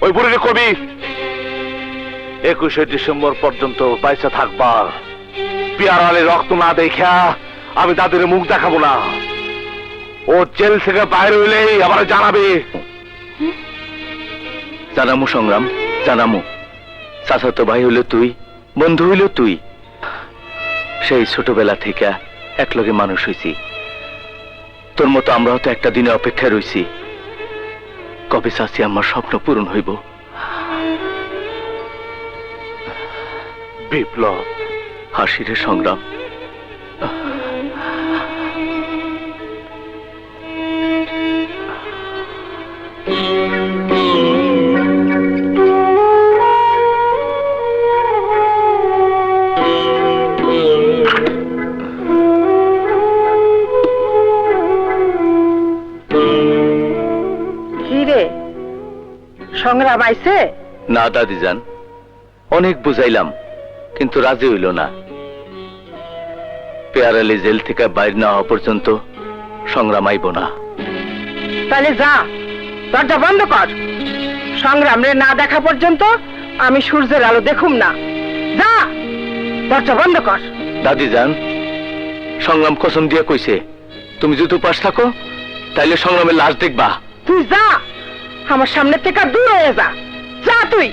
ওই বুড়িকে কবি 21শে ডিসেম্বর পর্যন্ত বাইসা থাকবার। পিয়ার আলীর রক্ত না দেখা আমি দাদির মুখ দেখাবো না। ও জেল থেকে বাইরে হইলেই আবার জানাবে। জানামু সংগ্রাম, জানামু। চাচাতো ভাই হইল তুই, বন্ধু হইল তুই। সেই ছোটবেলা থেকে একলগে মানুষ হইছি। তোর মতো আমরাও তো একটা দিনে অপেক্ষায় রইছি, কবে চাচি আমার স্বপ্ন পূরণ হইব। বিপ্লব, হাসিরে সংগ্রাম। কি রে, সংগ্রাম আইছে? না দাদি যান, অনেক বুঝাইলাম কিন্তু রাজি হইল না। পেয়ার আলী জেল থেকে বাইরে না হওয়া পর্যন্ত সংগ্রাম আইব না। তাহলে যা, দরজা বন্ধ কর। সংগ্রাম রে না দেখা পর্যন্ত আমি সূর্যের আলো দেখুম না। যা, দরজা বন্ধ কর। দাদি যান, সংগ্রাম কসম দিয়ে কইছে তুমি যদি উপাস থাকো তাইলে সংগ্রামের লাশ দেখবা। তুই যা, আমার সামনে থেকে দূর হয়ে যা। যা তুই।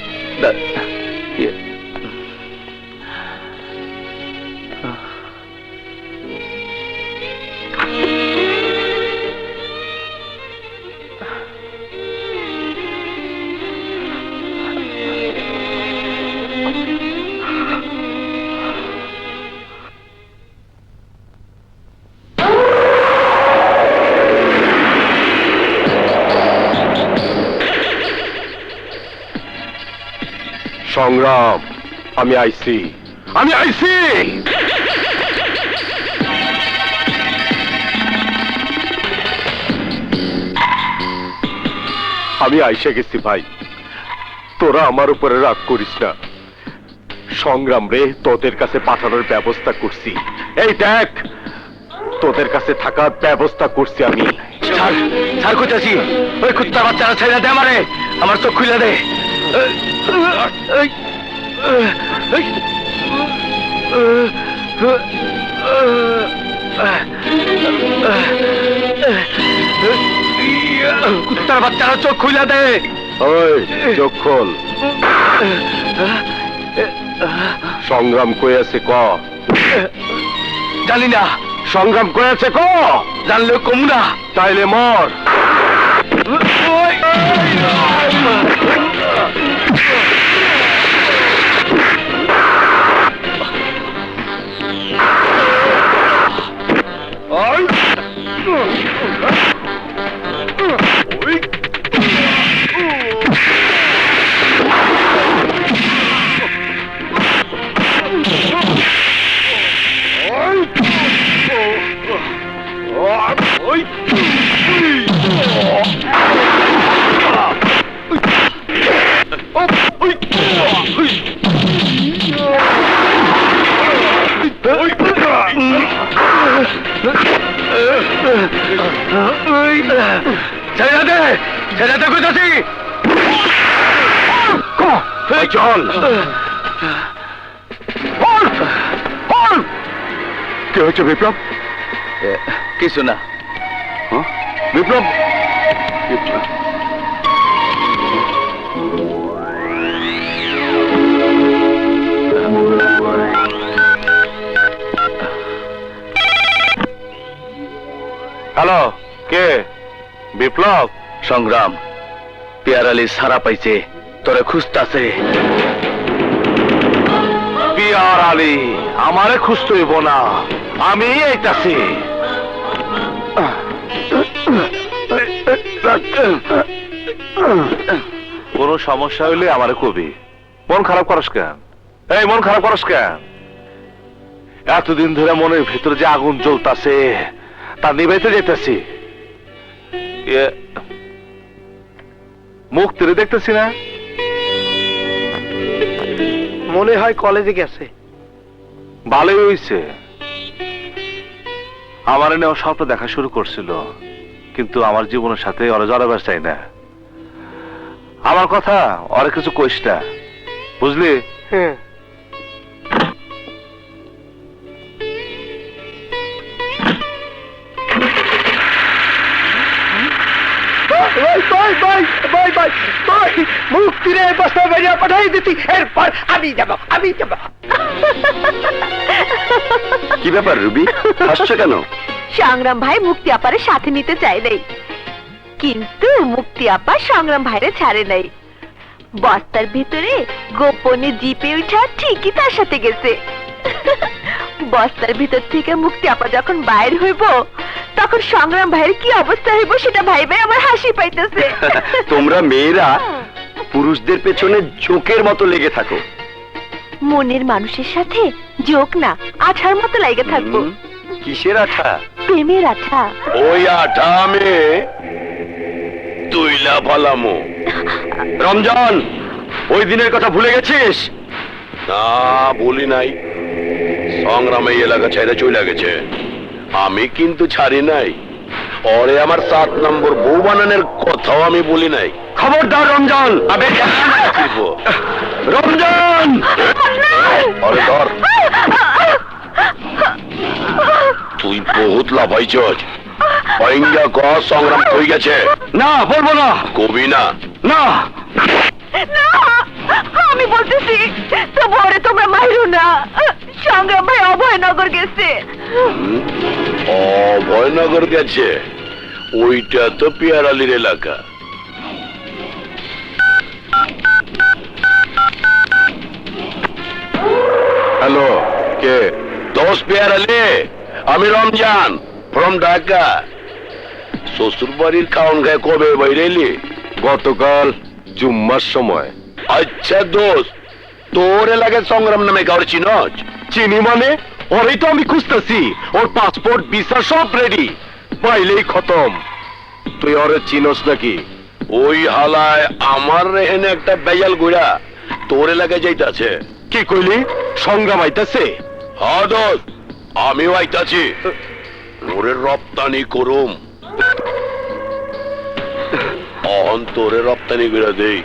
সংগ্রাম, আমি আইছি, আমি আইছি। আমি আইসে গেছি ভাই, তোরা আমার উপরে রাগ করিস না। সংগ্রাম রে তোদের কাছে পাঠানোর ব্যবস্থা করছি। এই দেখ, তোদের কাছে থাকার ব্যবস্থা করছি আমি। স্যার, স্যার কইতাছি ওই কুত্তা বাচ্চারা ছেড়ে দে আমারে, আমার চোখ খুলে দে। কুত্তার বাচ্চারা চোখ খুলে দে। ওই চোখ খোল। সংগ্রাম কই আছে ক? জানি না। সংগ্রাম কই আছে ক? জানলেও কমু না। তাইলে মর। ছেড়ে কইতাছি চল কি হয়েছে বিপ্লব? কিছু না। বিপ্লব হ্যালো, কে? বিপ্লব? সংগ্রাম, পিয়ারালি সারা পাইছে, তোরে খুঁজতাছে। পিয়ার আলী আমারে খুঁজতে হইব না, আমি এইটাছি। কোন সমস্যা হইলে আমারে কবি। মন খারাপ করস কেন? এই মন খারাপ করস কেন? এতদিন ধরে মনের ভিতরে যে আগুন জ্বলতাছে তা নিভাইতে যেতেছি। মুখ তেরে দেখতেছি না? মনে হয় কলেজে গেছে। ভালোই হইছে। আমার এনে স্বপ্ন দেখা শুরু করছিল, কিন্তু আমার জীবনের সাথে ওরা জড়াবার চাই না। আমার কথা ওরা কিছু কইস না, বুঝলি? হ্যাঁ, মুক্তিরে বস্তা বেরিয়ে পাঠাই দিতি, এরপর আমি যাব। কি ব্যাপার রুবি, হাসছো কেন? সংগ্রাম ভাই মুক্তি আপারে সাথে নিতে চাই নাই, কিন্তু মুক্তি আপা সংগ্রাম ভাইরে ছাড়ে নাই। বস্তার ভিতরে গোপনে জিপে উঠা ঠিকই তার সাথে গেছে। বস্তার ভিতর থেকে মুক্তি আপা যখন বাইর হইব, তখন সংগ্রাম ভাইয়ের কি অবস্থা হইব সেটা ভাইবে আমার হাসি পাইতেছে। তোমরা মেয়েরা পুরুষদের পেছনে জোকের মতো লেগে থাকো। মনের মানুষের সাথে জোক না, আঠার মতো লাগে থাকবো। কিসের আঠা? প্রেমের আঠা। ওই আঠা আমি তুইলা পালামো। রমজান, ওই দিনের কথা ভুলে গেছিস? না, বলি নাই। সংগ্রাম এই এলাকা ছেড়ে চলে গেছে, আমি কিন্তু ছাড়ি নাই। ওরে আমার 7 নম্বর বউ বানানোর কথাও আমি বলি নাই। খবরদার রমজান! রমজান! আরে ধর, তুই বহুত লাফাইছস। সংগ্রাম হয়ে গেছে। না, বলবো না। কবি না? না, না, আমি বলতেছি তবুরে তোমরা মাইরো না। সংগ্রাম ভাই অভয়নগর গেছে। অভয়নগর গেছে? ওইটা তো পিয়ারালির এলাকা। হ্যালো, কে? দোষ পিয়ারালি, আমি রমজান ফ্রম ঢাকা। শ্বশুর বাড়ির খাওন খায় কবে বাইরে এলি? গতকাল জুম্মার সময়। আচ্ছা দোষ, তোর এলাকায় সংগ্রাম নামে কাউর চিনস? চিনি মানে? ওরই তো আমি খুঁজতেছি। ওর পাসপোর্ট ভিসা সব রেডি, পাইলেই খতম। তুই ওরে চিনস নাকি? ওই হালায় আমার রেহেনে একটা বেয়াল গুড়া তোর এলাকায় যাইতাছে। কি কইলি? সংগ্রাম আইতাছে? হ্যাঁ দোস্ত, আমিও আইতাছি। ওরে রপ্তানি করুম, অহন তোরে রপ্তানি করে দেই।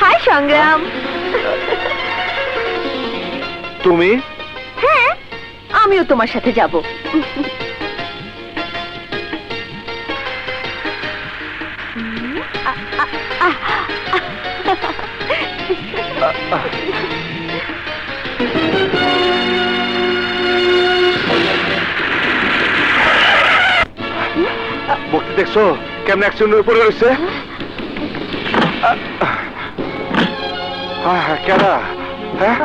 হাই সংগ্রাম। তুমি? হ্যাঁ, আমিও তোমার সাথে যাব। মুক্তি দেখছো কেমন অ্যাক্সিডেন্ট উপরে রয়েছে? কেনা? হ্যাঁ,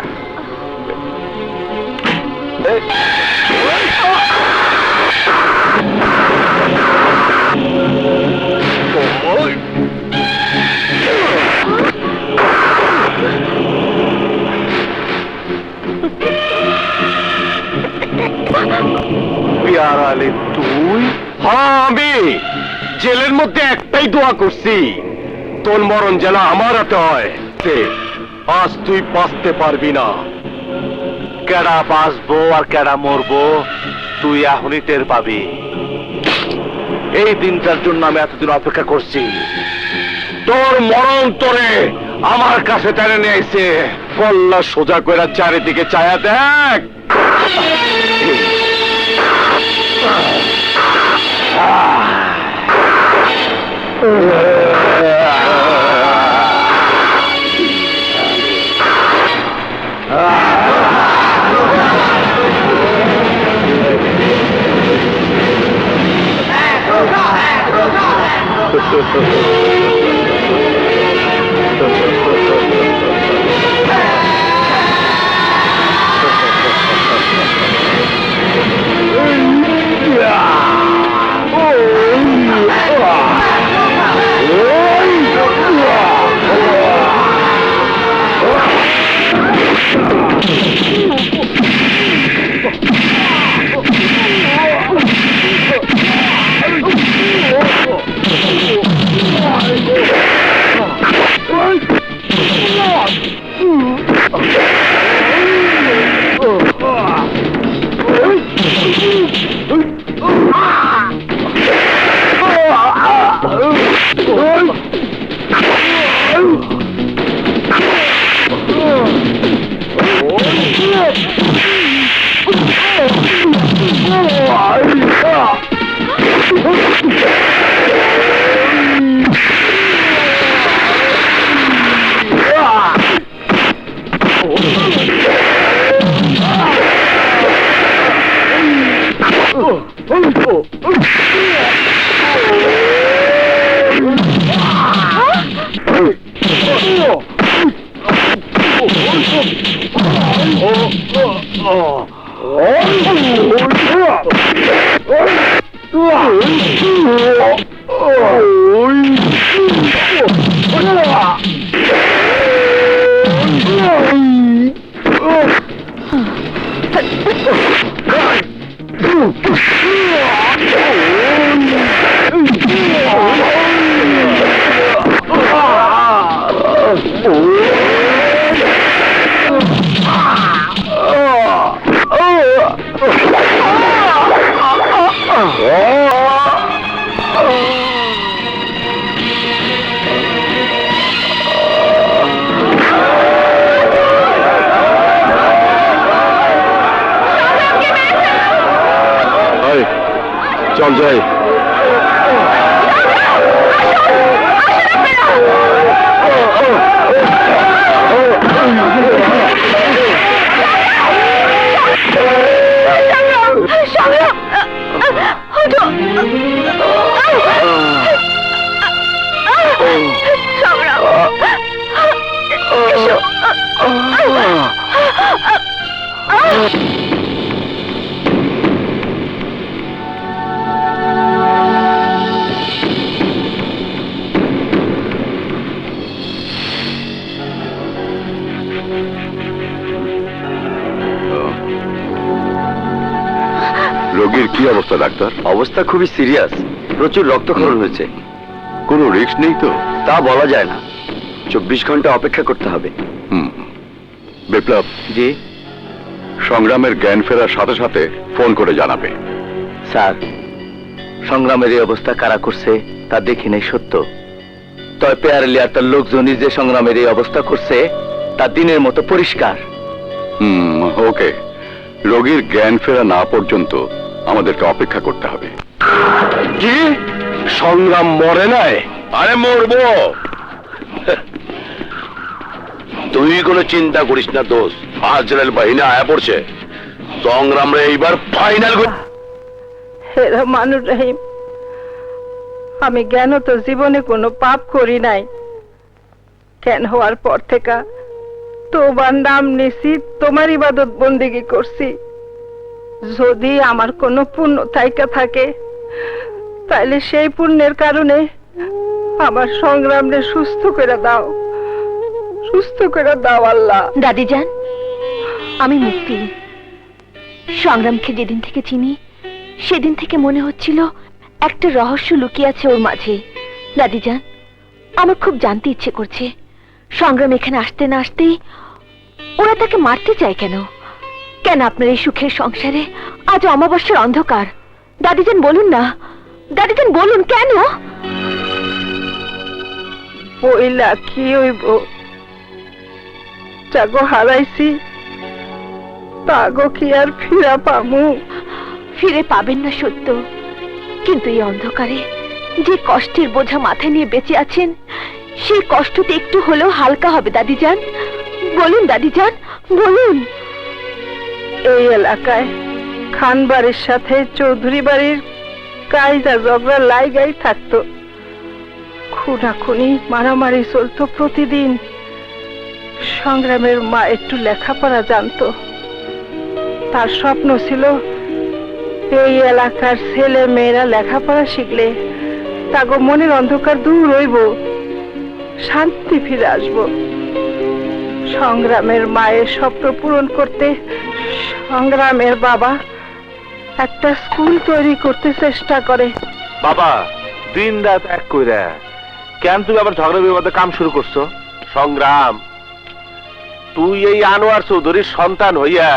পিয়ার তুই? হ্যাঁ আমি জেলের মধ্যে একটাই দোয়া করছি, তোর মরণ যেন আমার হাতে হয়। আজ তুই বাঁচতে পারবি না। কেডা বাঁচবো আর কেডা মরবো তুই এখনই টের পাবি। এই দিনটার জন্য আমি এতদিন অপেক্ষা করছি। তোর মরণ তোরে আমার কাছে টেনে নিয়ে আইছে। কল্লা সোজা করে চারিদিকে চায়া দেখ। চল যাই। রোগীর কি অবস্থা ডাক্তার? অবস্থা খুবই সিরিয়াস, প্রচুর রক্তক্ষরণ হয়েছে। কোনো রিস্ক নেই তো? তা বলা যায় না, 24 ঘন্টা অপেক্ষা করতে হবে। বিপ্লব, জি সংগ্রামের জ্ঞান ফেরার সাথে সাথে ফোন করে জানাবে। স্যার, সংগ্রামের এই অবস্থা কারা করছে তা দেখি নাই সত্য, তবে পেয়ারেলি আর তার লোকজনই যে সংগ্রামের এই অবস্থা করছে তা দিনের মতো পরিষ্কার। ওকে, রোগীর জ্ঞান ফেরা না পর্যন্ত আমাদেরকে অপেক্ষা করতে হবে। কি সংগ্রাম মরে নাই? আরে মরবো, তুই কোনো চিন্তা করিস না দোষ। আজরাইল বাহিনী আয়া পড়ছে, সংগ্রাম রে এইবার ফাইনাল। হে রহমানুর রহিম, আমি জ্ঞান তো জীবনে কোনো পাপ করি নাই। জ্ঞান হওয়ার পর থেকে তোমার নাম নিছি, তোমার ইবাদত বন্দেগী করছি। যদি আমার কোনো পুণ্য থাইকা থাকে তাইলে সেই পুণ্যের কারণে আমার সংগ্রামে সুস্থ করে দাও, সুস্থ করে দাও আল্লাহ। দাদি যান, আমি মুক্তি। সংগ্রামকে যেদিন থেকে চিনি সেদিন থেকে মনে হচ্ছিল একটা রহস্য লুকিয়ে আছে ওর মাঝে। দাদিজান, আমার খুব জানতে ইচ্ছে করছে, সংগ্রাম এখানে আসতে না আসতেই ওরা তাকে মারতে চায় কেন? কেন আপনার এই সুখের সংসারে আজ অমাবস্যার অন্ধকার? দাদিজান বলুন না, দাদিজান বলুন কেন? বইলা কি হইব, যাগো হারাইছি তাগো কি আর ফিরা পামু? ফিরে পাবেন না সত্য, কিন্তু এই অন্ধকারে যে কষ্টের বোঝা মাথায় নিয়ে বেঁচে আছেন, সেই কষ্টতে একটু হলেও হালকা হবে দাদিজান। বলুন দাদিজান, বলুন। এই এলাকায় খান বাড়ির সাথে চৌধুরী বাড়ির কায়দা ঝগড়া লাইগাই থাকতো, খুনাখুনি মারামারি চলতো প্রতিদিন। সংগ্রামের মা একটু লেখাপড়া জানতো, তার স্বপ্ন ছিল এই এলাকার ছেলে মেয়েরা লেখাপড়া শিখলে তাগো মনের অন্ধকার দূর হইব, শান্তি ফিরে আসবো। সংগ্রামের মায়ের স্বপ্ন পূরণ করতে সংগ্রামের বাবা একটা স্কুল তৈরি করতে চেষ্টা করে। বাবা, দিন রাত এক কইরা কেন তুমি আবার ঝগড়া বিবাদে কাম শুরু করছো? সংগ্রাম, তুই এই আনোয়ার চৌধুরীর সন্তান হইয়া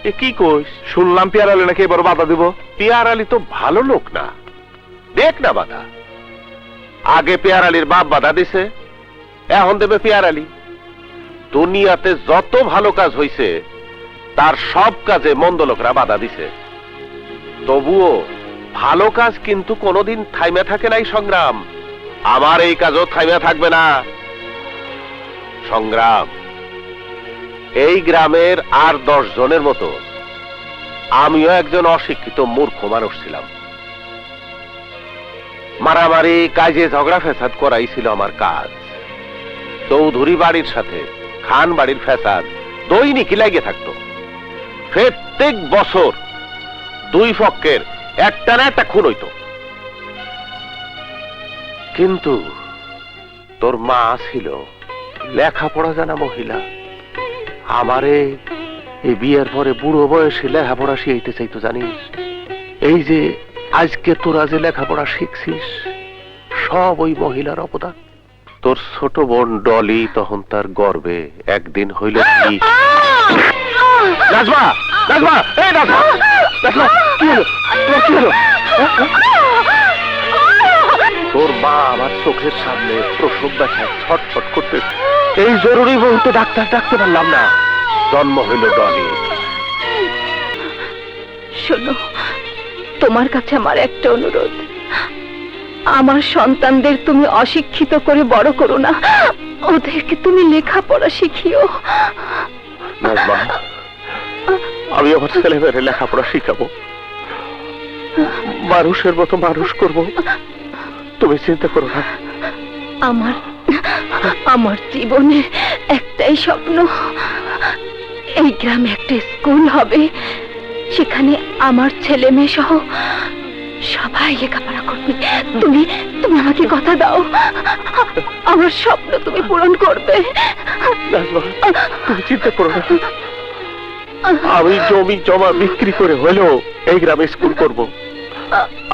এ কি কইস? শুনলাম পেয়ার আলী নাকি এবার বাধা দিব। পেয়ার আলী তো ভালো লোক না, দেখ না বাধা। আগে পেয়ার আলীর বাপ বাধা দিছে, এখন দেবে পেয়ার আলী। দুনিয়াতে যত ভালো কাজ হইছে তার সব কাজে মন্দ লোকরা বাধা দিছে। তবুও ভালো কাজ কিন্তু কোনোদিন থাইমা থাকে নাই সংগ্রাম। আমার এই কাজও থাইমা থাকবে না। সংগ্রাম, এই গ্রামের আর 10 জনের মতো আমিও একজন অশিক্ষিত মূর্খ মানুষ ছিলাম। মারামারি কাজে ঝগড়া ফেসাদ করাই ছিল আমার কাজ। চৌধুরী বাড়ির সাথে খান বাড়ির ফেসাদ দৈনিকই লাগে থাকতো। প্রত্যেক বছর দুই পক্ষের একটা না একটা খুন হইতো। কিন্তু তোর মা ছিল লেখাপড়া জানা মহিলা। আমারে এই বিয়ের পরে বুড়ো বয়সে লেখাপড়া শিখাইতে চাইতো জানিস? এই যে আজকে তোরা যে লেখাপড়া শিখছিস, সব ওই মহিলার অবদান। তোর ছোট বোন ডলি তখন তার গর্বে একদিন হইল কি? নাজমা, নাজমা, এই নাজমা, নাজমা, কি হলো? তোমার কি হলো? তোর মা আমার চোখের সামনে প্রসব ব্যথায় ছটফট করতে, এই জরুরি মুহূর্তে ডাক্তার ডাকতে পারলাম না। জন্ম হইল ডলি। শোনো, তোমার কাছে আমার একটা অনুরোধ, আমার সন্তানদের তুমি অশিক্ষিত করে বড় করো না, ওদেরকে তুমি লেখাপড়া শিখিও। নাজমা, আমি আমার ছেলে মেয়ের লেখাপড়া শিখাবো, মানুষের মতো মানুষ করব, তুমি চিন্তা করো না। আমার জীবনে একটাই স্বপ্ন, এই গ্রামে একটা স্কুল হবে, সেখানে আমার ছেলে মেয়ে সহ সবাই লেখাপড়া করবে। তুমি তুমি আমাকে কথা দাও, আমার স্বপ্ন তুমি পূরণ করবে। নাজমা, তুমি চিন্তা করো না, আমি জমি জমা বিক্রি করে হলেও এই গ্রামে স্কুল করব।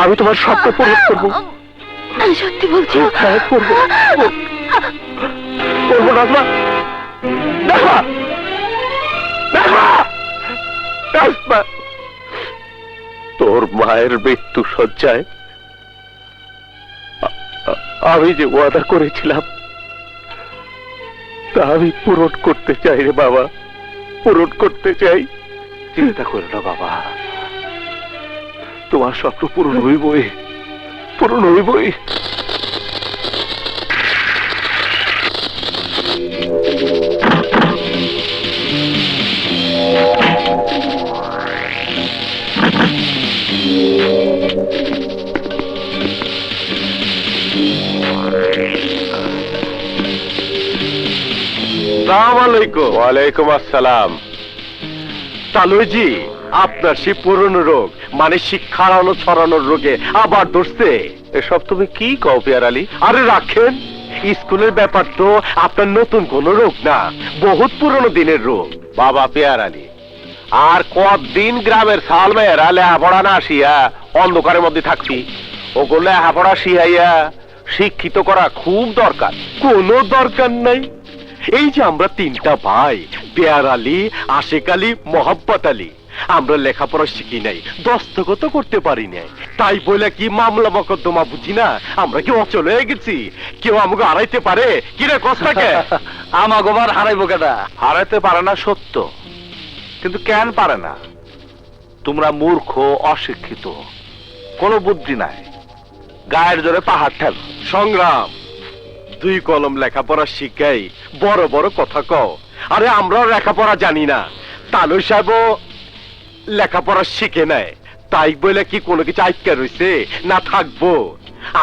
আমি তোমার স্বপ্ন পূরণ করবো। সত্যি বলছো? হ্যাঁ, করবো, করবো। নাজমা, নাজমা, নাজমা, নাজমা, তোর মায়ের মৃত্যু শয্যায় আমি যে ওয়াদা করেছিলাম তা আমি পূরণ করতে চাই রে বাবা, পূরণ করতে চাই। চিন্তা করো না বাবা, তোমার স্বপ্ন পূরণ হইবই, পূরণ হইবই। ওয়ালাইকুম আসসালাম। তালুজি, আপনার সেই পুরনো রোগ মানে শিক্ষা হারানো ছড়ানোর রোগে আবার ধরছে। এসব তুমি কি কও পেয়ার আলী? আরে রাখেন, স্কুলের ব্যাপার তো আপনার নতুন কোন রোগ না, বহুত পুরনো দিনের রোগ। বাবা পেয়ার আলী, আর কতদিন গ্রামের সাল মেয়েরা লেহাপড়া না শিয়া অন্ধকারের মধ্যে থাকবি? ওগুলো লেহাপড়া শিখাইয়া শিক্ষিত করা খুব দরকার। কোনো দরকার নাই। এই যে আমরা তিনটা ভাই, পেয়ার আলী, আশেক আলী, মোহাব্বত আলী, আমরা লেখাপড়া শিখি নাই, দস্তখত করতে পারি নাই, তাই বলে কি মামলা মকদ্দমা বুঝি না? আমরা কি অচল হয়ে গেছি? কেউ আমাকে হারাইতে পারে? কিরে কষ্টাকে আমাকে আবার হারাইবো কেডা? হারাইতে পারে না সত্য, কিন্তু কেন পারে না? তোমরা মূর্খ, অশিক্ষিত, কোনো বুদ্ধি নাই, গায়ের জোরে পাহাড় ঠেল। সংগ্রাম, দুই কলম লেখাপড়া শিখাই, বড় বড় কথা কও। আরে আমরাও লেখাপড়া জানি না, তালু সাহেব লেখাপড়া শিখে নেয়, তাই বলে কি কোনো কিছু আটকে রয়েছে না? থাকবো,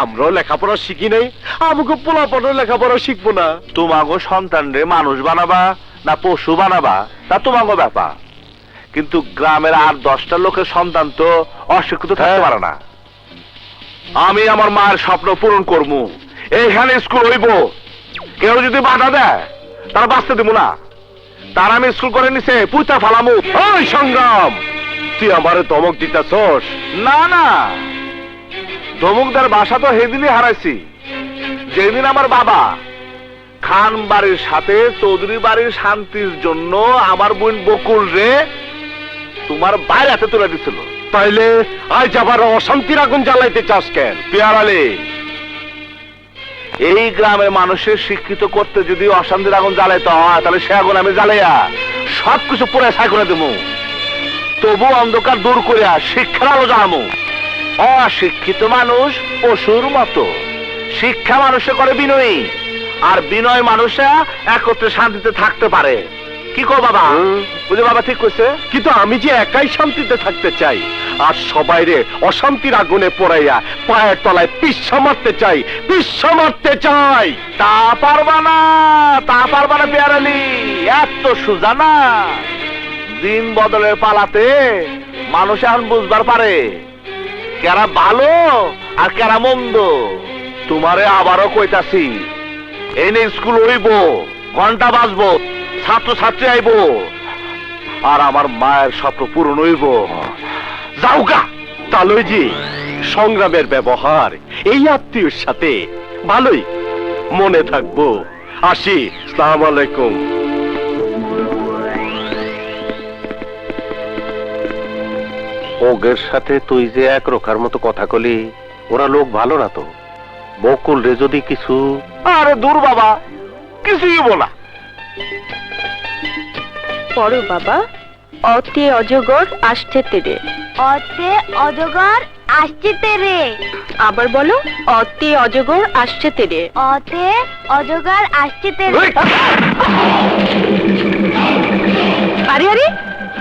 আমরাও লেখাপড়া শিখি নাই, আমাকে পোলাপড়ও লেখাপড়া শিখবো না। তোমাগো সন্তানরে মানুষ বানাবা না পশু বানাবা তা তোমাগো ব্যাপার, কিন্তু গ্রামের আর 10টা লোকের সন্তান তো অশিক্ষিত থাকতে পারে না। আমি আমার মায়ের স্বপ্ন পূরণ করবো, এইখানে স্কুল হইব। কেউ যদি বাধা দেয় তারা বাঁচতে দিব না, তার আমি স্কুল করে নিছে পুঁতা ফালামু। ওই সংগ্রাম, তুই আমারে ধমক দিতেছস? না না, ধমকদার বাসা তো সেদিনই হারাইছি যেদিন আমার বাবা খান বাড়ির সাথে চৌধুরী বাড়ির শান্তির জন্য আমার বোন বকুল রে তোমার বাইরে হাতে তুলে দিছিল। তাইলে আজ আবার অশান্তির আগুন জ্বালাইতে চাস কেন? পেয়ারালে, এই গ্রামের মানুষের শিক্ষিত করতে যদি অশান্তির আগুন জ্বালাইতে হয়, তাহলে সে আগুন আমি জ্বালাইয়া সবকিছু পুরো ছাই করে দেবো। তবু অন্ধকার দূর করিয়া শিক্ষার আলো জ্বালামু। অশিক্ষিত মানুষ পশুর মতো, শিক্ষা মানুষে করে বিনয়ী, আর বিনয় মানুষরা একত্রে শান্তিতে থাকতে পারে। কি কো বাবা? বুঝে বাবা ঠিক কইছে। কিন্তু আমি যে একাই শান্তিতে থাকতে চাই, আর সবাইরে অশান্তির আগুনে পোড়াইয়া পায়ের তলায় পিচ্ছা মারতে চাই, পিচ্ছা মারতে চাই। তা পারবা না, তা পারবা না পেয়ারালি, এত সোজা না। দিন বদলের পালাতে মানুষ এখন বুঝবার পারে কেরা ভালো আর কেরা মন্দ। তোমারে আবারও কইতাছি, এনে স্কুল হইব, ঘন্টা বাজবো, ছাত্র ছাত্রী আইব, আর আমার মায়ের স্বপ্ন পূরণ হইব। যাওগা তালইজি, সংগ্রামের ব্যবহার এই আত্মীয়র সাথে ভালোই, মনে থাকবো। আসি, আসসালামু আলাইকুম। ওগের সাথে তুই যে এক রোখার মতো কথা কলি, ওরা লোক ভালো না তো। বকুল রে যদি কিছু... আরে দূর বাবা, কিছুই বলা। পড়ো বাবা, অতে অজগর আসছে তেরে। অতে অজগর আসছে তেরে। আবার বলো, অতে অজগর আসছে তেরে। অতে অজগর আসছে তেরে। আরে আরে,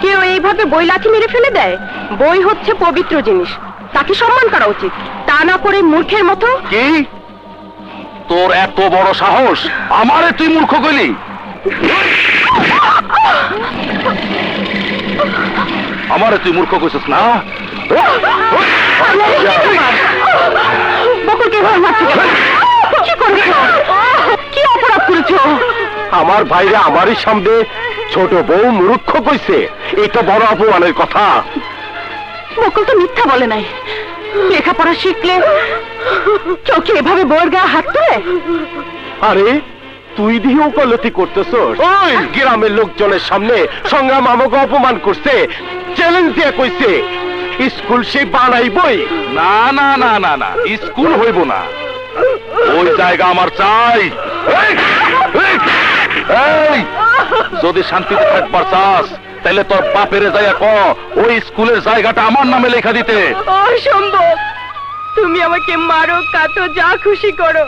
কেউ এইভাবে বই লাথি মেরে ফেলে দেয়? বই হচ্ছে পবিত্র জিনিস, তাকে সম্মান করা উচিত, তা না করে মূর্খের মতো। কি তোর এত বড় সাহস, আমারে তুই মূর্খ কইলি? আমারে তুই মূর্খ কইছিস না? বকুলকে এভাবে মারছিস? কি করেছো? কি অপরাধ করেছো? আমার ভাইরে আমারই সামনে ছোট বউ মূর্খ কইছে, এটা বড় অপমানের কথা। বকুল তো মিথ্যা বলে নাই। লেখাপড়া শিখলে চোখে এভাবে বউয়ের গায়ে হাত তোলে? আরে তুই দিয়ে ওকালতি করতেছস? ওই গ্রামের লোকজনের সামনে সংগ্রাম আমাকে অপমান করছে, চ্যালেঞ্জ দিয়ে কইছে স্কুল সে বানাইবই। না না না না না, স্কুল হইব না, ওই জায়গা আমার চাই। এই, এই, এই, যদি শান্তিতে থাকবার চাস, তাহলে তোর বাপেরে যাইয়া ক ওই স্কুলের জায়গাটা আমার নামে লেখা দিতে। অসম্ভব। তুমি আমাকে মারো, কাটো, যা খুশি করো,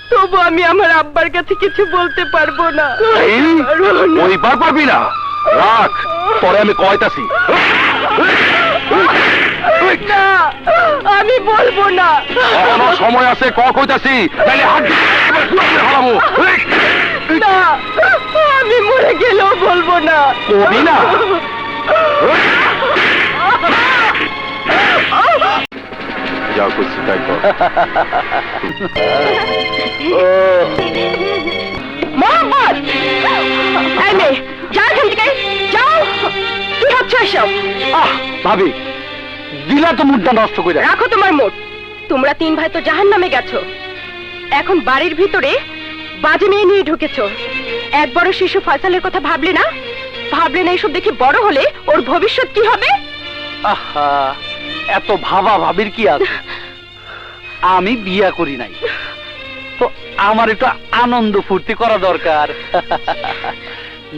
তবু আমি আমার আব্বার কাছে কিছু বলতে পারবো না। এই, ওইবার পারবি না? রাখ, পরে আমি কয়তাছি। না, আমি বলবো না। এখনো সময় আছে, কইতাছি, তাইলে হাত হারাবো। না, আমি মরে গেলেও বলবো না। কবি না? যা করছি তাই কর। মোহাম্মদ, এই মেয়ে, যাও এখান থেকে, যাও। কি হচ্ছে করছো এসব? আহ ভাবি, দিলা তো মুডটা নষ্ট করে। রাখো তোমার মুড। তোমরা তিন ভাই তো জাহান্নামে গেছো, এখন বাড়ির ভিতরে বাজে মেয়ে নিয়ে ঢুকেছো। এক বড় শিশু ফয়সালের কথা ভাবলে না? ভাবলে না এইসব দেখে বড় হলে ওর ভবিষ্যৎ কি হবে? আহা, এত ভাবা ভাবির কি আছে? আমি বিয়া করি নাই তো আমার একটু আনন্দ ফুর্তি করা দরকার।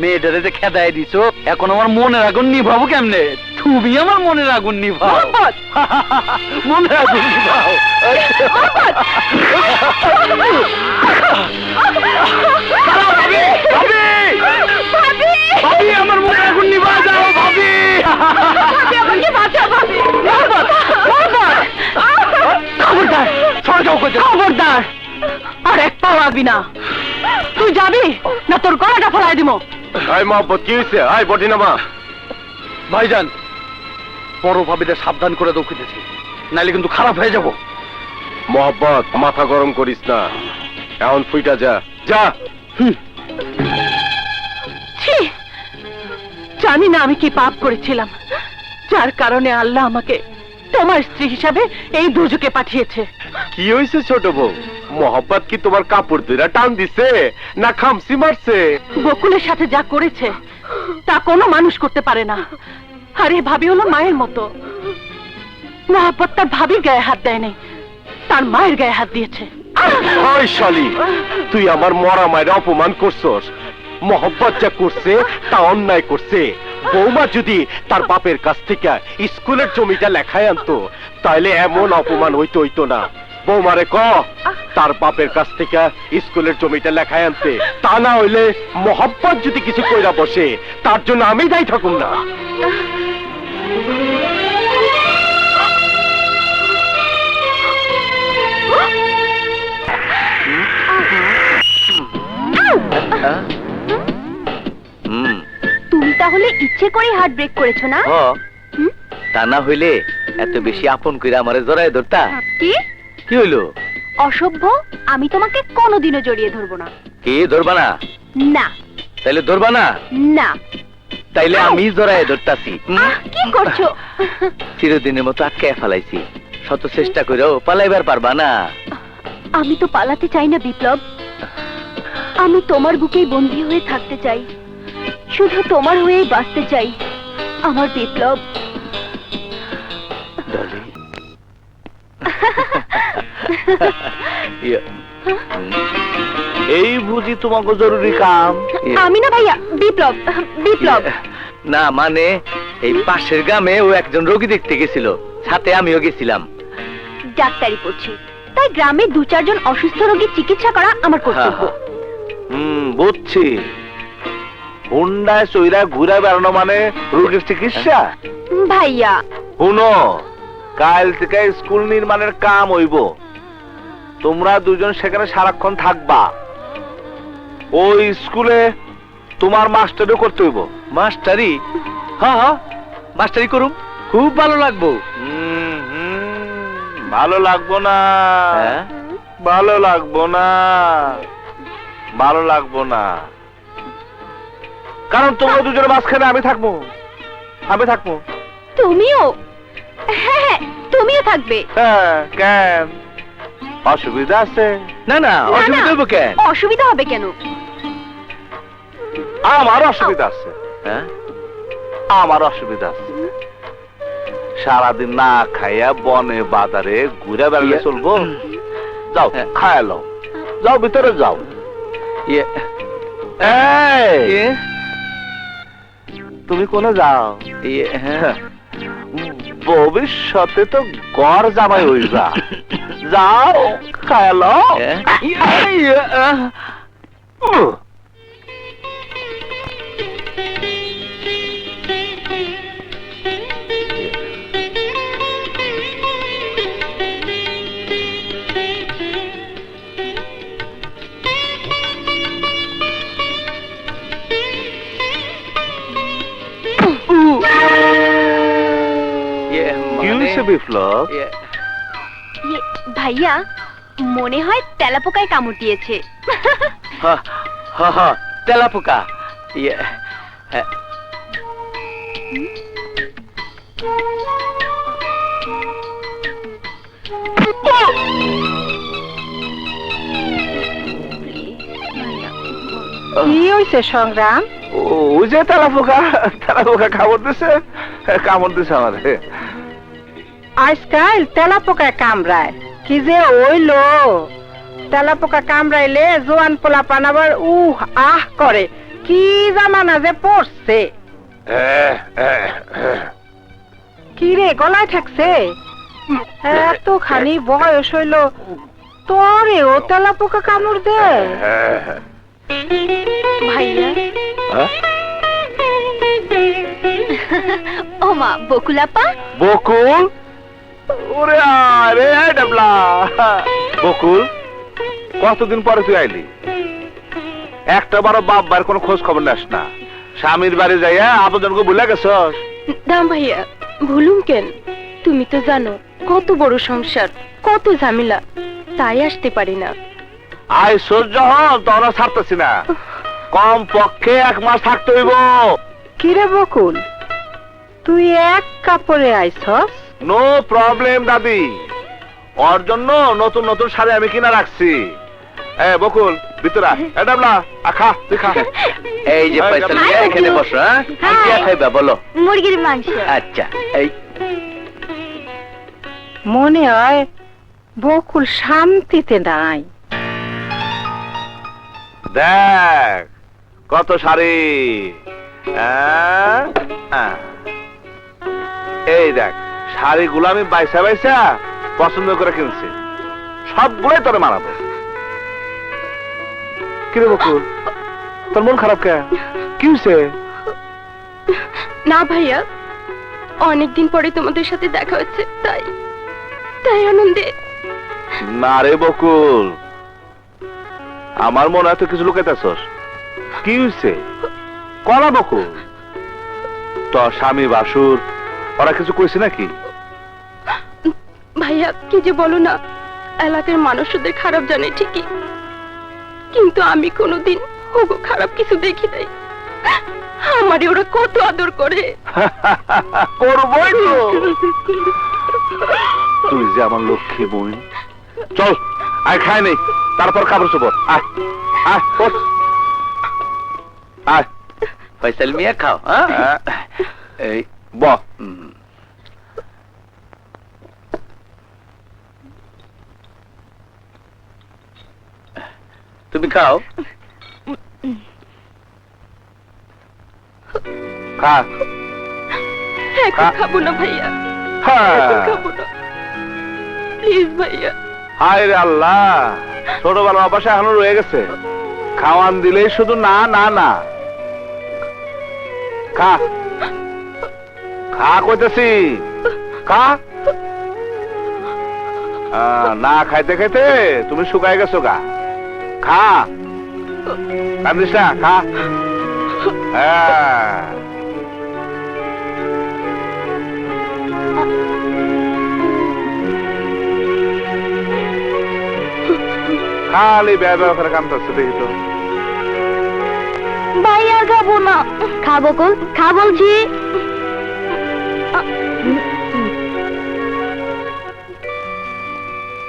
মেয়েটারে যে খেদায় দিছো, এখন আমার মনের আগুন নিভাবো কেমনে? তুমি আমার মনের আগুন নিভাও। মোহাম্মদ! মনের আগুন নিভাও। ভাবি, আমার মনের আগুন নিভা যাও ভাবি। আমাকে বাঁচাও ভাবি। খবরদার, সরে যাও কইতে। খবরদার, আর এক পাও লাগবি না। তুই যাবি না তোর গলাটা ফেলাই দিব। আয় মহব্বত, কি হয়েছে? আয় বটি নামা। ভাইজান, বড় ভাবিটা সাবধান করে দৌড়িতেছি, নাইলে কিন্তু খারাপ হয়ে যাব। মহব্বত, মাথা গরম করিস না, এখন ফুইটা যা যা। ছি, জানি না আমি কি পাপ করেছিলাম, যার কারণে আল্লাহ আমাকে তোমার স্ত্রী হিসাবে এই দুর্যোগে পাঠিয়েছে। কি হয়েছে ছোট বউ? মহব্বত কি তোমার কাপড় ধরে টান দিছে না খামসি মারছে? বকুলের সাথে যা করেছে তা কোনো মানুষ করতে পারে না। আর এই ভাবি হলো মায়ের মতো। মহাব্বত তার ভাবির গায়ে হাত দেয়নি, তার মায়ের গায়ে হাত দিয়েছে। ওই শালি, তুই আমার মরা মায়ের অপমান করছস। মহব্বত যা করছে তা অন্যায় করছে। বৌমা যদি তার বাপের কাছ থেকে স্কুলের জমিটা লেখায় আনতো, তাহলে এমন অপমান হইতো না। বৌমারে ক তার বাপের কাছ থেকে স্কুলের জমিটা লেখায় আনতে, তা না হইলে মহব্বত যদি কিছু কইরা বসে, তার জন্য আমি দায়ী থাকুম না। তুমি তাহলে ইচ্ছে করে হার্ট ব্রেক করেছো না? তা না হইলে এত বেশি আপন কইরা আমারে জড়ায় ধরতা? কি কি হইলো? অসভ্য, আমি তোমাকে কোনোদিনও জড়িয়ে ধরবো না। কি ধরবা না? না তাইলে ধরবা না? না। তাইলে আমি জড়ায় ধরতাছি। কি করছো? চিরদিনের মতো আটকায় ফেলাইছি, শত চেষ্টা করেও পালাইবার পারবা না। আমি তো পালাতে চাই না বিপ্লব, আমি তোমার বুকেই বন্দী হয়ে থাকতে চাই, শুধু তোমার হয়েই বাঁচতে চাই আমার বিপ্লব। এই বুঝি তোমাকে জরুরি কাম? আমি না ভাইয়া, বিপ্লব। বিপ্লব না মানে এই পাশের গ্রামে ও একজন রোগী দেখতে গেছিল, সাথে আমিও গেছিলাম। ডাক্তারি পড়ছি, তাই গ্রামে 2-4 জন অসুস্থ রোগীর চিকিৎসা করা আমার কর্তব্য। বুঝছি। হুন্ডায় চইরা ঘুরে বেড়ানো মানে রোগীর চিকিৎসা? ভাইয়া শুনো, কাল থেকে স্কুল নির্মাণের কাম হইব, তোমরা দুজন সেখানে সারাক্ষণ থাকবা। ওই স্কুলে তোমার মাস্টারও করতে হইব। মাস্টারি? হ্যাঁ হ্যাঁ, মাস্টারি করুম, খুব ভালো লাগবো। ভালো লাগবো না, হ্যাঁ? ভালো লাগবো না, ভালো লাগবো না, কারণ তোমরা দুজনের মাঝখানে আমি থাকবো, আমি থাকবো। তুমিও? হ্যাঁ, তুমিও থাকবে। হ্যাঁ, কেন অসুবিধা আছে? না না, অসুবিধা হইব কেন? অসুবিধা হবে কেন? আমার অসুবিধা আছে। হ্যাঁ? আমার অসুবিধা আছে। সারাদিন না খাইয়া বনে বাজারে ঘুরে বেড়ালে চলবো? যাও খায়া লও, যাও ভিতরে যাও। ইয়ে, এই, তুমি কোনে যাও? ইয়ে, হ্যাঁ। ভবিষ্যতে তো গড় জামাই হইবা। যাও খায়া লও। কি হয়েছে বিপ্লব? ভাইয়া, মনে হয় তেলাপোকায় কামড় দিয়েছে। তেলাপোকা। ইয়ে, কি হইছে সংগ্রাম? ওই যে তেলা পোকা কামড় দিছে আমার। আজকাল তেলা পোকায় কামড়ায়, কি যে হইলো? তেলা পোকা কামড়াইলে জোয়ান পোলা পান আবার আহ করে, কি জামানা যে পড়ছে। কি রে গলায় ঠেকছে? এতখানি বয়স হইল তোরেও তেলা পোকা কামড় দে? ভাইয়া ও মা, বকুল আপা। বকুল, ওরে আরে ডাবলা বকুল, কতদিন পরে তুই আইলি? একটা বারো বাপ বার কোনো খোঁজ খবর নাস না। স্বামীর বাড়ি যাইয়া আবেদনকে ভুলে গেছস? দাম ভাইয়া, ভুলুম কেন? তুমি তো জানো কত বড় সংসার, কত ঝামেলা, তাই আসতে পারি না। আইসস যখন তখন আর ছাড়তেছি না, কম পক্ষে 1 মাস থাকতে হইব। কিরে বকুল, তুই এক কাপড়ে আইছস? নো প্রবলেম দাদি, ওর জন্য নতুন নতুন শাড়ি আমি কিনা রাখছি। বকুল ভিতরে ডাবলা খা, তুই খা। এই যে পয়সা নিয়ে এখানে বসো। হ্যাঁ, কি খাইবা বলো? মুরগির মাংস। আচ্ছা, এই মনে হয় বকুল শান্তিতে নাই। দেখ কত শাড়ি, এই দেখ শাড়িগুলো আমি বাইসা বাইসা পছন্দ করে কিনছি, সবগুলোই তোরে মানাবো। কিরে বকুল, তোর মন খারাপ কে? কি হয়েছে? না ভাইয়া, অনেকদিন পরে তোমাদের সাথে দেখা হচ্ছে, তাই আনন্দে। না রে বকুল, আমার মনে হয় তুই কিছু লুকাইতেছস। কি হয়েছে কলা বকুল? তোর স্বামী বাসুর ওরা কিছু কইছে নাকি? ভাইয়া কি যে বলো না, এলাকার মানুষ ওদের খারাপ জানে ঠিকই, কিন্তু আমি কোনোদিন ওগো খারাপ কিছু দেখি নাই। আমারে ওরা কত আদর করে। করবই তো, তুই যে আমার লক্ষ্মী বোন। চল আয়, খাই নেই, তারপর কাপড় চোপড়। আয় আয় ওঠ, আয় ফয়সাল মিয়া খাও। এই ব তুমি খাও। খা। এখন খাবো না ভাইয়া, হ্যাঁ। এখন খাবো না, প্লিজ ভাইয়া। হায় রে আল্লাহ, ছোটবেলা অভ্যাস এখনো রয়ে গেছে। খাওয়ান দিলেই শুধু না না না। খা খা কইতেছি, খা। না খাইতে খাইতে তুমি শুকাই গেছো গা। খা, কান্দিস না, খা। হ্যাঁ, খালি ব্যবহার করে কান্দতেছে দেখি তো। ভাইয়া খাবো না। খাবো কোন, খা বলছি।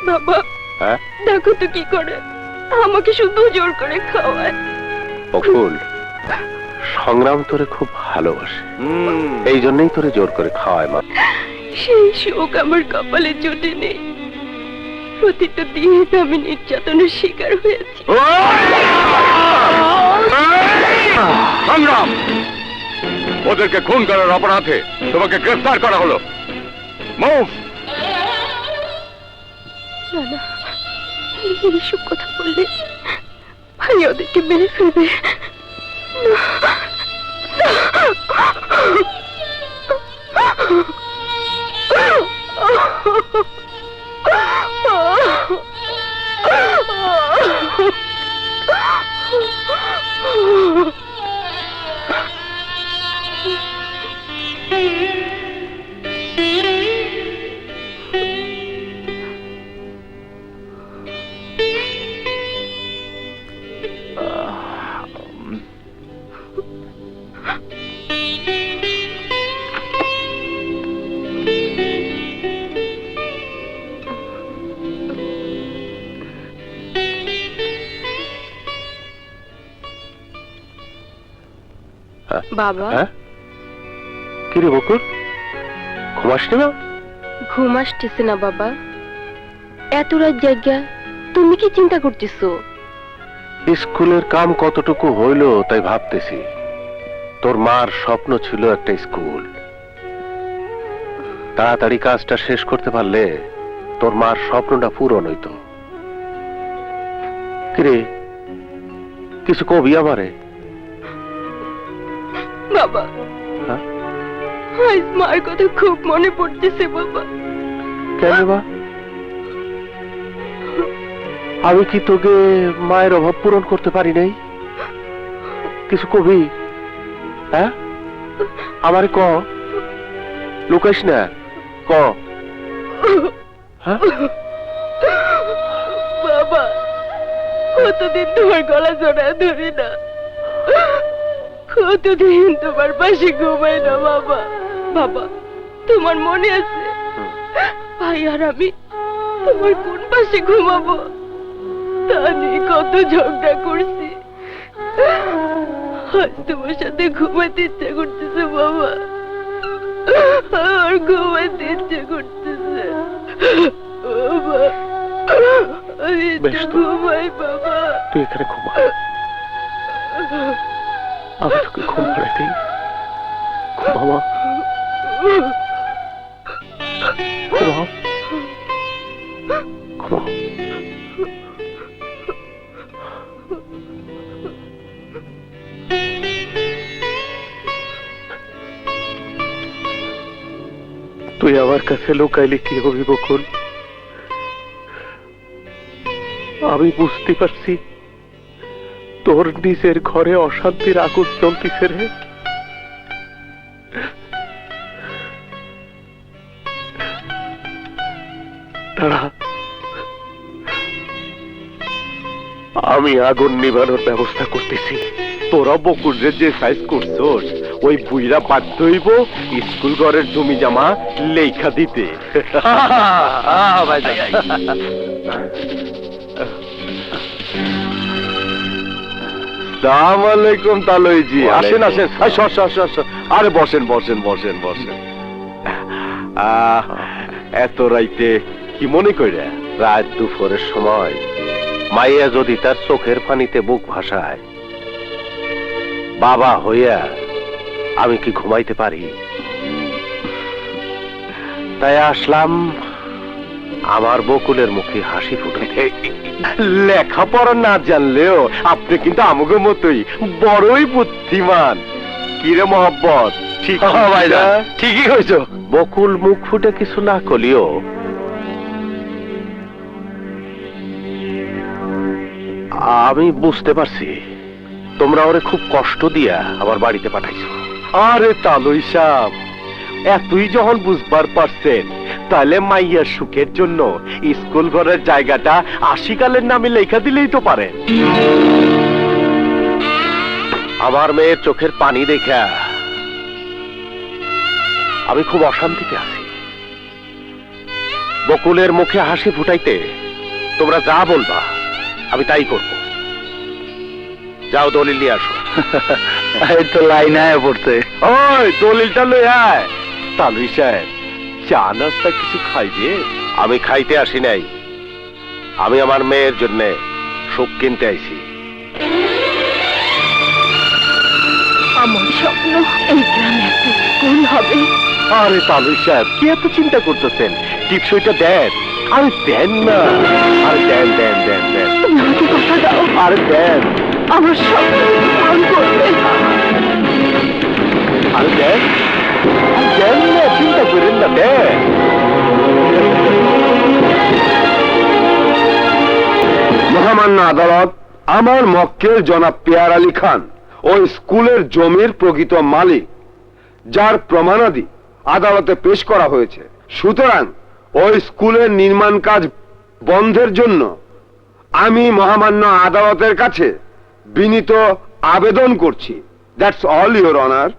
বাবা হ্যাঁ দেখো তো কি করে, আমাকে শুধু জোর করে খাওয়ায়। বকুল, সংগ্রাম তোরে খুব ভালোবাসে, এই জন্যই তোরে জোর করে খাওয়ায় মা। সেই শোক আমার কপালে জুটে নেই, প্রতিটা দিন আমি নির্যাতনের শিকার হয়েছি। সংগ্রাম, ওদেরকে খুন করার অপরাধে তোমাকে গ্রেফতার করা হলো। মুভ। না না, এইসব কথা বললে ভাই ওদেরকে মেরে ফেলবে। বাবা হ্যাঁ কি রে বকুল, ঘুমাসনি না? ঘুম আসতেছে না বাবা। এত রাত জায়গা তুমি কি চিন্তা করতেছো? স্কুলের কাম কতটুকু হইল তাই ভাবতেছি। তোর মার স্বপ্ন ছিল একটা স্কুল, তাড়াতাড়ি কাজটা শেষ করতে পারলে তোর মার স্বপ্নটা পূরণ হইত। কিরে কিছু কবি আমারে? বাবা হ্যাঁ? আজ মার কথা খুব মনে পড়তেছে বাবা। কেন বা? আমি কি তোকে মায়ের অভাব পূরণ করতে পারি নাই? কিছু কবি? হ্যাঁ আমারে ক, লুকাইস না, ক। হ্যাঁ? বাবা কতদিন তোমার গলা জড়ায় ধরি না, কতদিন তোমার পাশে ঘুমাই না বাবা। বাবা তোমার মনে আছে ভাই আর আমি তোমার কোন পাশে ঘুমাবো তা নিয়ে কত ঝগড়া করছি। আজ তোমার সাথে ঘুমাতে ইচ্ছে করতেছে বাবা, আর ঘুমাতে ইচ্ছে করতেছে বাবা। আমি বেশ তো। ঘুমাই বাবা। তুই এখানে ঘুমা, আমি তোকে ঘুম পাড়াই দিই। ঘুমামা, ঘুমাও, ঘুমাও। তুই আমার কাছে লুকাইলে কি হবি বকুল? আমি বুঝতে পারছি তোর নিজের ঘরে অশান্তির আগুন জ্বলতিছে রে। দাঁড়া, আমি আগুন নিভানোর ব্যবস্থা করতেছি। তোরা বকুলরে যে সাইজ করছস ওই বুইরা বাধ্য হইব স্কুল ঘরের জমি জামা লেখা দিতে। সালাম আলাইকুম তালইজি। আসেন আসেন, আরে বসেন বসেন বসেন বসেন। এত রাইতে কি মনে কইরা? রাত দুপুরের সময় মাইয়া যদি তার চোখের পানিতে বুক ভাসায়, বাবা হইয়া আমি কি ঘুমাইতে পারি? তাই আসলাম আমার বকুলের মুখে হাসি ফুটাতে। লেখাপড়া না জানলেও আপনি কিন্তু আমাকে মতোই বড়ই বুদ্ধিমান। কিরে মহব্বত, ঠিক ঠিকই হয়েছ। বকুল মুখ ফুটে কিছু না করলেও আমি বুঝতে পারছি তোমরা ওরে খুব কষ্ট দিয়া আমার বাড়িতে পাঠাইছো। আরে তালুই সাহ, এতই যখন বুঝবার পারছেন তাহলে মাইয়ার সুখের জন্য স্কুল ঘরের জায়গাটা আশিকালের নামে লেখা দিলেই তো পারে। আমার মেয়ের চোখের পানি দেখা আমি খুব অশান্তিতে আছি। বকুলের মুখে হাসি ফুটাইতে তোমরা যা বলবা আমি তাই করব। যাও দলিল নিয়ে আসো। এই তো লাইন আয় পড়ছে। ওই দলিলটা লই আয়। তালুই সাহেব, চা নাস্তা কিছু খাইবে? আমি খাইতে আসি নাই, আমি আমার মেয়ের জন্য সুখ কিনতে আইছি। আমার স্বপ্ন এই গ্রামে একটা স্কুল হবে। আরে তালুই সাহেব, কি এত চিন্তা করতেছেন? টিপসইটা দেন। আরে দেন না, আরে দেন দেন দেন দেন। তুমি আমাকে কথা দাও, আরে দেন। আমার স্বপ্ন পূরণ করবে। আরে দেন, দেন না, চিন্তা করেন না, দেন। মহামান্য আদালত, আমার মক্কেল জনাব পেয়ার আলী খান ওই স্কুলের জমির প্রকৃত মালিক, যার প্রমাণাদি আদালতে পেশ করা হয়েছে। সুতরাং ওই স্কুলের নির্মাণ কাজ বন্ধের জন্য আমি মহামান্য আদালতের কাছে বিনীত আবেদন করছি। That's all your honour.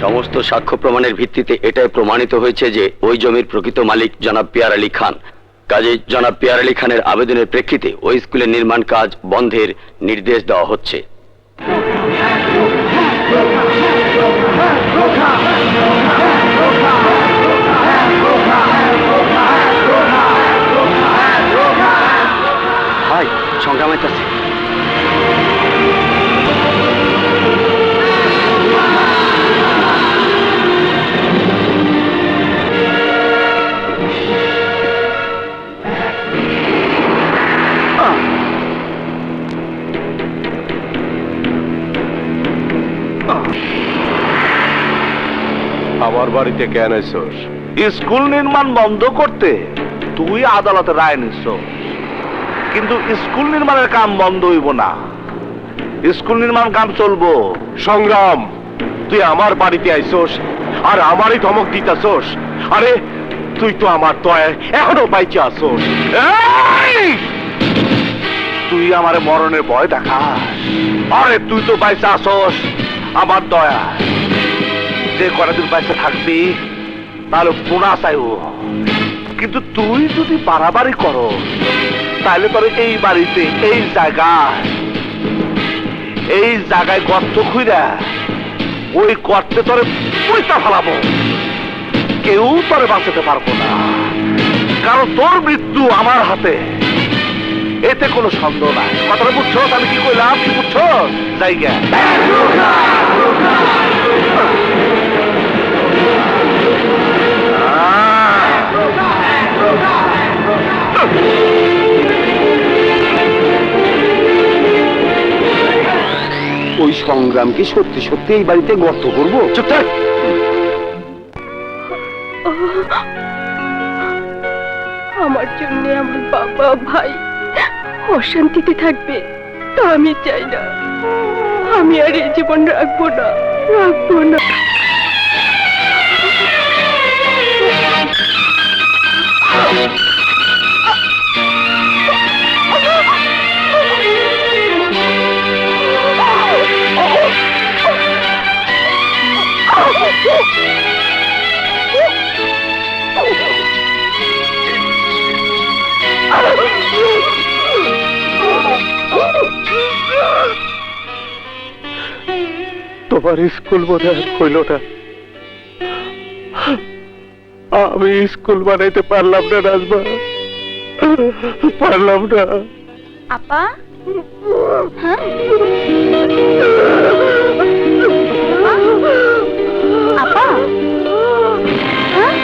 সমস্ত সাক্ষ্য প্রমাণের ভিত্তিতে এটাই প্রমাণিত হয়েছে যে ওই জমির প্রকৃত মালিক জনাব পেয়ার আলী খান। কাজী জনাব পিয়ার আলী খানের আবেদনের প্রেক্ষিতে ওই স্কুলের নির্মাণ কাজ বন্ধের নির্দেশ দেওয়া হচ্ছে। ভাই সংগ্রাম আছে। আমার বাড়িতে কেন এসোস? স্কুল নির্মাণ বন্ধ করতে তুই আদালতে রায় নিস, কিন্তু স্কুল নির্মাণের কাম বন্ধ হইব না, স্কুল নির্মাণ কাম চলবো। সংগ্রাম, তুই আমার বাড়িতে আইসোস আর আমারই ধমক দিতেছোস? আরে তুই তো আমার দয়ায় এখনো বাইচে আসোস। এই! তুই আমার মরণের ভয় দেখাস? আরে তুই তো বাইসে আসস আমার দয়া, যে কয়দিন বাইসে থাকবি তাহলে পুনা চাইব, কিন্তু তুই যদি বাড়াবাড়ি করো তাহলে তোর এই বাড়িতে এই জায়গায় গর্ত খুঁড়া ওই গর্তে তোরে পয়সা ফেলাবো, কেউ তোরে বাঁচাতে পারবো না, কারণ তোর মৃত্যু আমার হাতে, এতে কোনো সন্দেহ নাই। কথাটা বুঝছো? আমি কি কইলাম, কি বুঝছো? জায়গা ওই সংগ্রাম কি সত্যি সত্যি এই বাড়িতে গর্ত করবো? চুপ থাক। আমার জন্য আমার বাবা ভাই অশান্তিতে থাকবে তা আমি চাই না। আমি আর এই জীবন রাখবো না। তোমার স্কুল বোধ হয় হইল না, আমি স্কুল বানাইতে পারলাম না রাজমা, পারলাম না। আপা, হ্যাঁ আপা, হ্যাঁ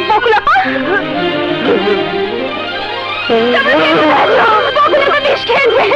বকুল আপা, বকুল বিষ খেয়েছে।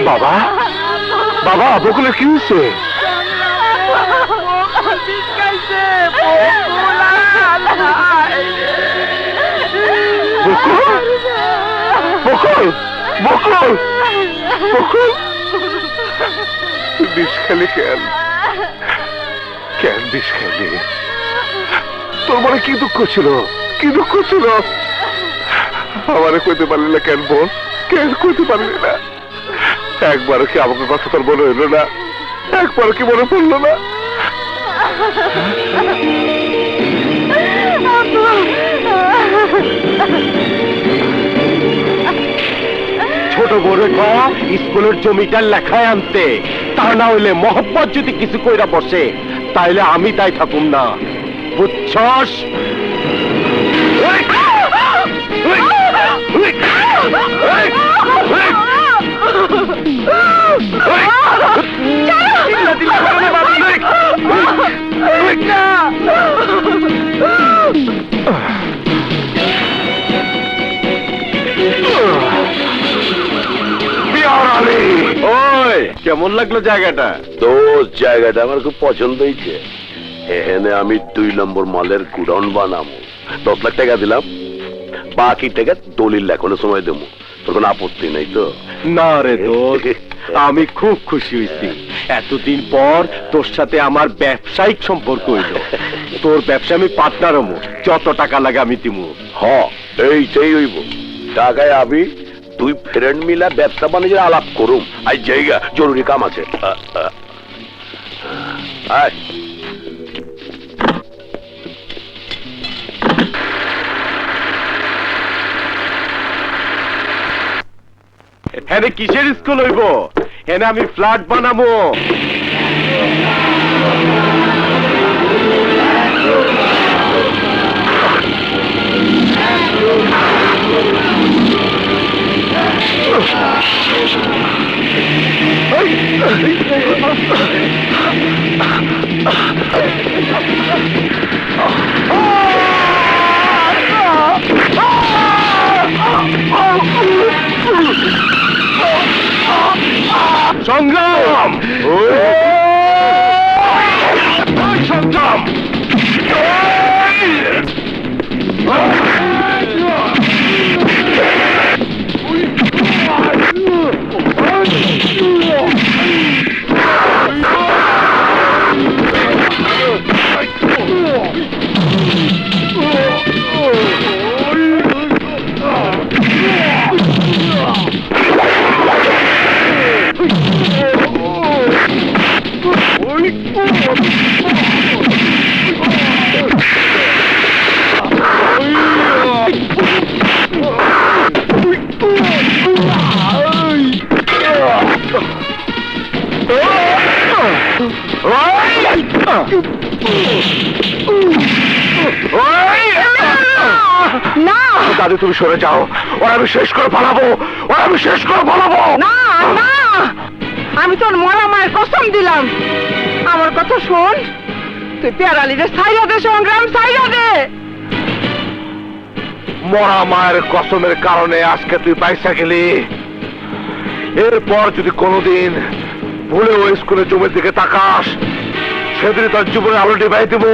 বাবা, বাবা, বকুলের কি হয়েছে? বকুল, বকুল, বকুল, বিষ খেলি কেন? কেন বিষ খেলি? তোর মনে কি দুঃখ ছিল? কি দুঃখ ছিল? আমারে কইতে পারলি না কেন বোন? কেন কইতে পারলি না? একবারও কি আমাকে কথা তোর মনে হইল না? একবারও কি মনে পড়লো না? ছোট বড় স্কুলের জমিটা লেখায় আনতে, তা না হইলে মহব্বত যদি কিছু কইরা বসে তাইলে আমি তাই থাকুম না, বুঝছস? পিয়ার আলী, ওই কেমন লাগলো জায়গাটা? দোষ, জায়গাটা আমার খুব পছন্দ হয়েছে। এখানে আমি 2 নম্বর মালের গুডাউন বানাবো। 10 লাখ টাকা দিলাম, বাকি টাকা দলিল লেখনের সময় দেবো। তোর কোনো আপত্তি নাই তো? না রে দোস্ত, আমি খুব খুশি হয়েছি। এতদিন পর তোর সাথে আমার ব্যবসায়িক সম্পর্ক হইল। তোর ব্যবসা আমি পার্টনার হবো, যত টাকা লাগে আমি দিব। এইটাই হইব। টাকায় আমি 2 ফ্রেন্ড মিলা ব্যবসা বাণিজ্যের আলাপ করুম। আজ জায়গা জরুরি কাম আছে। আয়। হ্যাঁ, কিসের স্কুল হইব? হ্যাঁ, আমি ফ্ল্যাট বানাবো। সংগ্রাম! সংগ্রাম! না দাদু, তুমি সরে যাও, ওরা আমি শেষ করে পালাবো, ওরা আমি শেষ করে পালাবো। না না, আমি তোর মরা মায়ের কসম দিলাম। আমার কথা শোন, তুই পেয়ারালিরে ছাইরা দে, সংগ্রাম ছাইরা দে। মরা মায়ের কসমের কারণে আজকে তুই পয়সা গেলি। এরপর যদি কোনোদিন ভুলে ওই স্কুলের জমির দিকে তাকাস, সেদিন তোর জীবনে আলো ডিবাই দেব।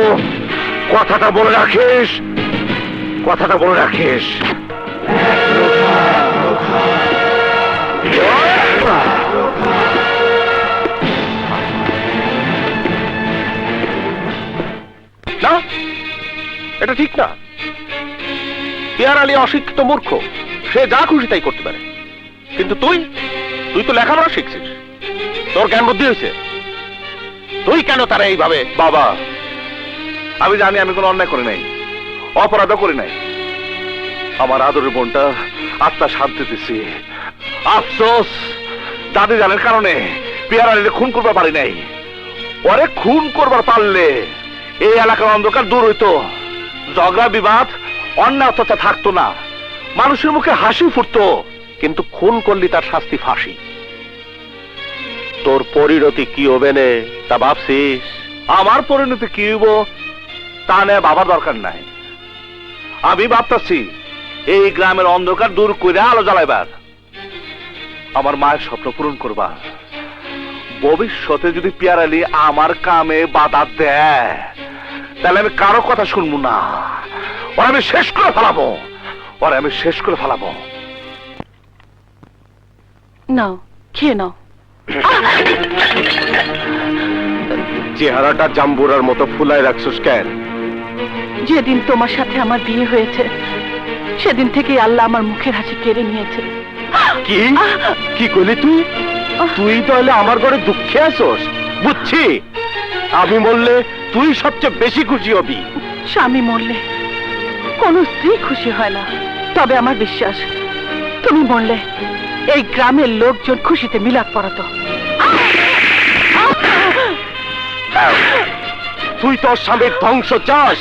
কথাটা বলে রাখিস, কথাটা বলে রাখিস। না, এটা ঠিক না। পেয়ার আলী অশিক্ষিত মূর্খ, সে যা খুশি তাই করতে পারে। কিন্তু তুই তো লেখাপড়া শিখছিস, তোর জ্ঞান বুদ্ধি হয়েছে, তুই কেন তারা এইভাবে? বাবা, আমি জানি আমি কোনো অন্যায় করি নাই, অপরাধও করি নাই। আমার আদরের বোনটা আত্মা শান্তি দিছি। আফসোস, দাদি জানের কারণে পেয়ার আলীরে খুন করবার পারি নাই। ওরে খুন করবার পারলে এই এলাকার অন্ধকার দূর হইতো, ঝগড়া বিবাদ অন্যায় অত্যাচার থাকতো না, মানুষের মুখে হাসি ফুটতো। কিন্তু খুন করলি তার শাস্তি ফাঁসি। তোর পরিণতি কি হবে নে তা ভাবছিস? আমার পরিণতি কি হইব তা নিয়ে বাবার দরকার নাই। আমি ভাবতেছি এই গ্রামের অন্ধকার দূর করে আলো জ্বালাইবার, আমার মায়ের স্বপ্ন পূরণ করবার। ভবিষ্যতে যদি পেয়ার আলী আমার কামে বাধা দেয়, তাহলে আমি কারো কথা শুনবো না, ওরা আমি শেষ করে ফেলাবো, ওরা আমি শেষ করে ফেলাবো। নাও, খেয়ে নাও। চেহারাটা জাম্বুরার মতো ফুলায় রাখছিস কেন? যেদিন তোমার সাথে আমার বিয়ে হয়েছে, সেদিন থেকেই আল্লাহ আমার মুখের হাসি কেড়ে নিয়েছে। কি কি কইলি তুই? তুই তাহলে আমার ঘরে দুঃখে আসোস? বুঝছি, আমি বললে তুই সবচেয়ে বেশি খুশি হবি। স্বামী মরলে কোনো স্ত্রী খুশি হয় না, তবে আমার বিশ্বাস তুমি মরলে এই গ্রামের লোকজন খুশিতে মিলাদ পড়াতো। তুই তোর স্বামীর ধ্বংস চাস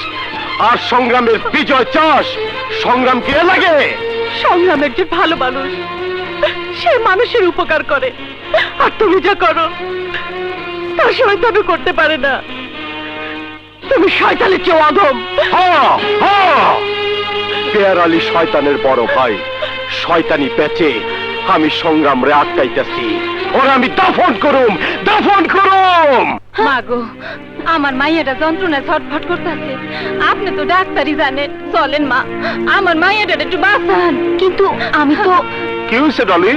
আর সংগ্রামের বিজয় চাস। সংগ্রাম কে লাগে? সংগ্রাম একজন ভালো মানুষ, সে মানুষের উপকার করে, আর তুমি যা করো তা শয়তানও করতে পারে না। তুমি শয়তানের চেয়ে অধম। পেয়ার আলী শয়তানের বড় ভাই, শয়তানি পেঁচে আমি সংগ্রাম রে আটকাইতেছি। ওরা আমি দাফন করুম, দাফন করুম। মাগো, আমার মাইয়াটা যন্ত্রণায় ছটফট করতেছে। আপনি তো ডাক্তারই জানেন, চলেন মা, আমার মাইয়াটা একটু বাঁচান। কিন্তু আমি তো কি হয়েছে ডলি?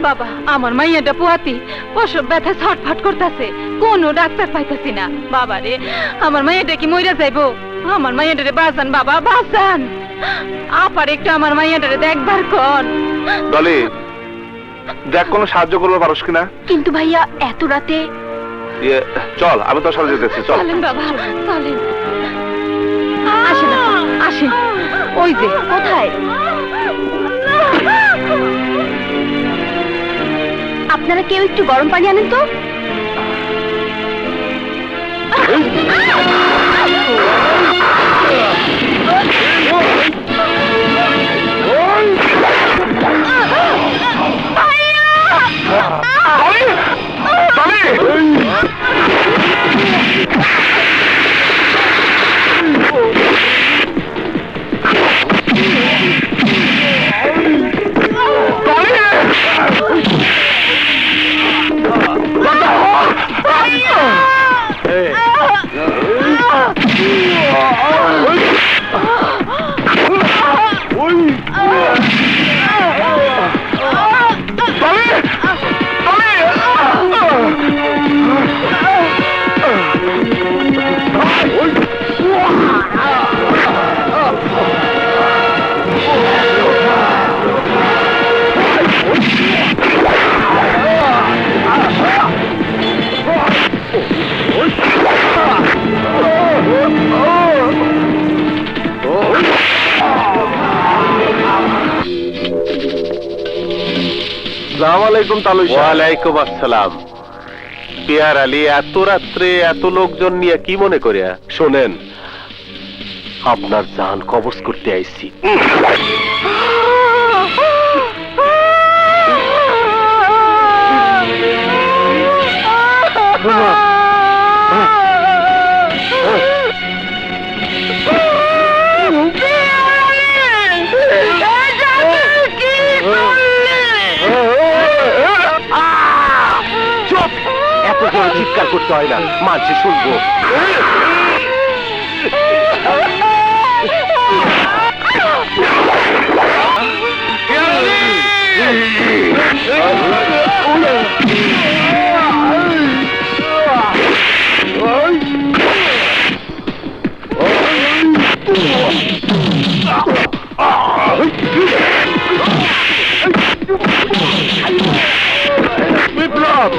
বাবা, আমার মাইয়াটা পোয়াতি, প্রসব ব্যথা ছটফট করতেছে, কোনো ডাক্তার পাইতাছি না। বাবা রে, আমার মাইয়াটা কি মইরা যাইবো? আমার মাইয়াটারে বাঁচান বাবা, বাঁচান। আপার একটু আমার মাইয়াটারে দেখবার কর। ডলি, দেখ কোনো সাহায্য করতে পারোস কিনা। কিন্তু ভাইয়া, এত রাতে চল, আমি তোর সাথে যেতেছি, চল। চলেন বাবা, চলেন। আসেন আসেন। ওই যে কোথায়? আপনারা কেউ একটু গরম পানি আনেন তো। আসসালামু আলাইকুম তালুই সাহেব। ওয়ালাইকুম আসসালাম। পিয়ার আলী, এত রাত্রে এত লোকজন নিয়ে কি মনে করিয়া? শোনেন, আপনার জান কবজ করতে আইছি। এত জোরে চিৎকার করতে হয় না, মাঝে শুনবো। বিপ্লব!